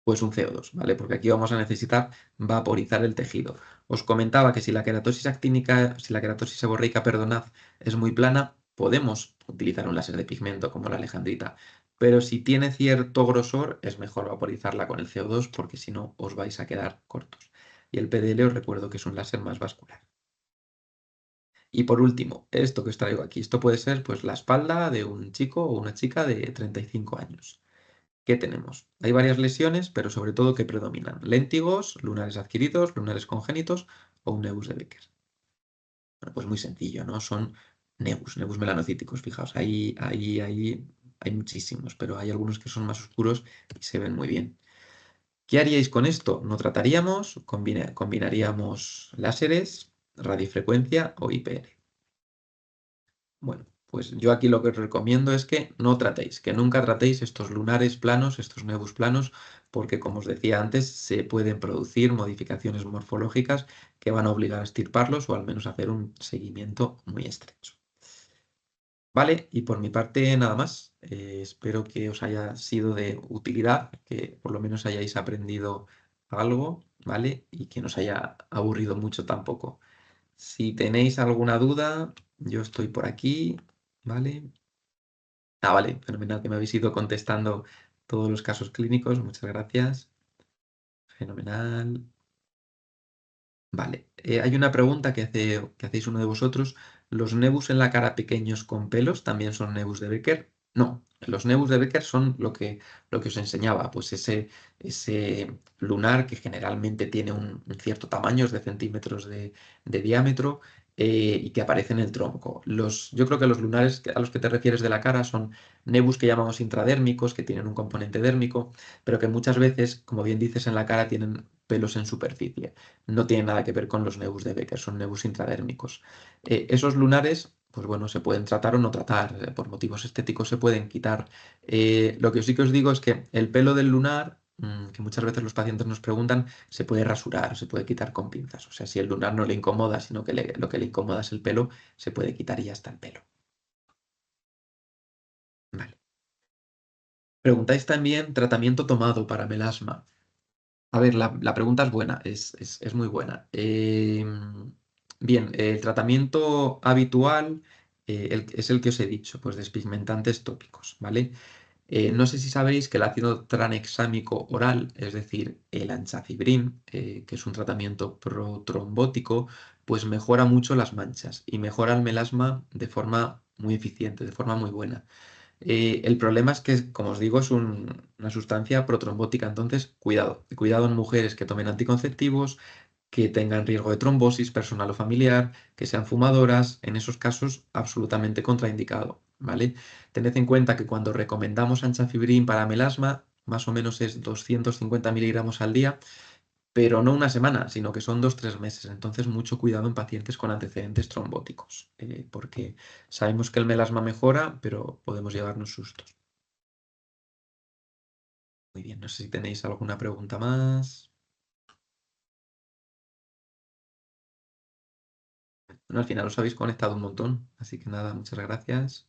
Pues un CO2, ¿vale? Porque aquí vamos a necesitar vaporizar el tejido. Os comentaba que si la queratosis actínica, si la queratosis seborreica, perdonad, es muy plana, podemos utilizar un láser de pigmento como la alejandrita, pero si tiene cierto grosor, es mejor vaporizarla con el CO2 porque si no os vais a quedar cortos. Y el PDL os recuerdo que es un láser más vascular. Y por último, esto que os traigo aquí, esto puede ser pues la espalda de un chico o una chica de 35 años. ¿Qué tenemos? Hay varias lesiones, pero sobre todo que predominan: léntigos, lunares adquiridos, lunares congénitos o un nevus de Becker. Bueno, pues muy sencillo, ¿no? Son nevus melanocíticos. Fijaos, ahí hay muchísimos, pero hay algunos que son más oscuros y se ven muy bien. ¿Qué haríais con esto? No trataríamos, combinaríamos láseres, radiofrecuencia o IPL. Bueno, pues yo aquí lo que os recomiendo es que no tratéis, que nunca tratéis estos lunares planos, estos nevus planos, porque como os decía antes, se pueden producir modificaciones morfológicas que van a obligar a extirparlos o al menos hacer un seguimiento muy estrecho. Vale, y por mi parte nada más. Espero que os haya sido de utilidad, que por lo menos hayáis aprendido algo, ¿vale? Y que no os haya aburrido mucho tampoco. Si tenéis alguna duda, yo estoy por aquí, ¿vale? Ah, vale, fenomenal, que me habéis ido contestando todos los casos clínicos, muchas gracias. Fenomenal. Vale, hay una pregunta que hacéis uno de vosotros. ¿Los nevus en la cara pequeños con pelos también son nevus de Becker? No, los nevus de Becker son lo que os enseñaba, pues ese lunar que generalmente tiene un cierto tamaño, es de centímetros de diámetro, y que aparece en el tronco. Yo creo que los lunares a los que te refieres de la cara son nevus que llamamos intradérmicos, que tienen un componente dérmico, pero que muchas veces, como bien dices, en la cara tienen pelos en superficie. No tiene nada que ver con los nevus de Becker, son nevus intradérmicos. Esos lunares, pues bueno, se pueden tratar o no tratar, por motivos estéticos se pueden quitar. Lo que sí que os digo es que el pelo del lunar, que muchas veces los pacientes nos preguntan, se puede rasurar, se puede quitar con pinzas. O sea, si el lunar no le incomoda, sino que lo que le incomoda es el pelo, se puede quitar y ya está el pelo. Vale. Preguntáis también tratamiento tomado para melasma. A ver, la pregunta es buena, es muy buena. Bien, el tratamiento habitual es el que os he dicho, pues despigmentantes tópicos, ¿vale? No sé si sabéis que el ácido tranexámico oral, es decir, el anchacibrín, que es un tratamiento protrombótico, pues mejora mucho las manchas y mejora el melasma de forma muy eficiente, de forma muy buena. El problema es que, como os digo, es una sustancia protrombótica, entonces cuidado, cuidado en mujeres que tomen anticonceptivos, que tengan riesgo de trombosis personal o familiar, que sean fumadoras, en esos casos absolutamente contraindicado, ¿vale? Tened en cuenta que cuando recomendamos anchafibrín para melasma, más o menos es 250 miligramos al día, pero no una semana, sino que son 2, 3 meses. Entonces, mucho cuidado en pacientes con antecedentes trombóticos, porque sabemos que el melasma mejora, pero podemos llevarnos sustos. Muy bien, no sé si tenéis alguna pregunta más. Bueno, al final os habéis conectado un montón, así que nada, muchas gracias.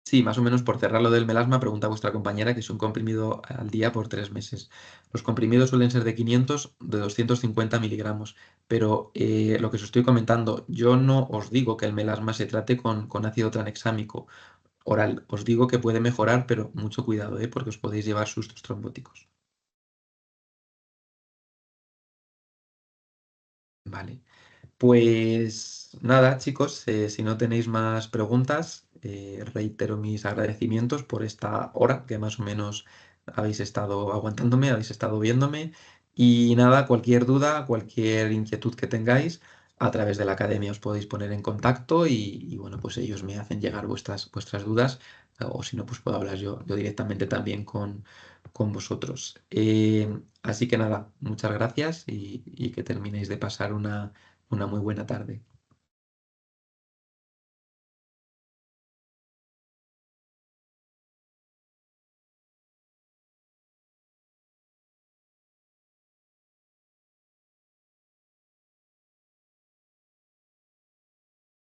Sí, más o menos por cerrar lo del melasma, pregunta vuestra compañera que es un comprimido al día por 3 meses. Los comprimidos suelen ser de 500, de 250 miligramos, pero lo que os estoy comentando, yo no os digo que el melasma se trate con ácido tranexámico oral, os digo que puede mejorar, pero mucho cuidado, porque os podéis llevar sustos trombóticos. Vale. Pues nada, chicos, si no tenéis más preguntas, reitero mis agradecimientos por esta hora que más o menos habéis estado aguantándome, habéis estado viéndome. Y nada, cualquier duda, cualquier inquietud que tengáis, a través de la academia os podéis poner en contacto y bueno, pues ellos me hacen llegar vuestras dudas, o si no, pues puedo hablar yo directamente también con vosotros. Así que nada, muchas gracias y que terminéis de pasar una muy buena tarde.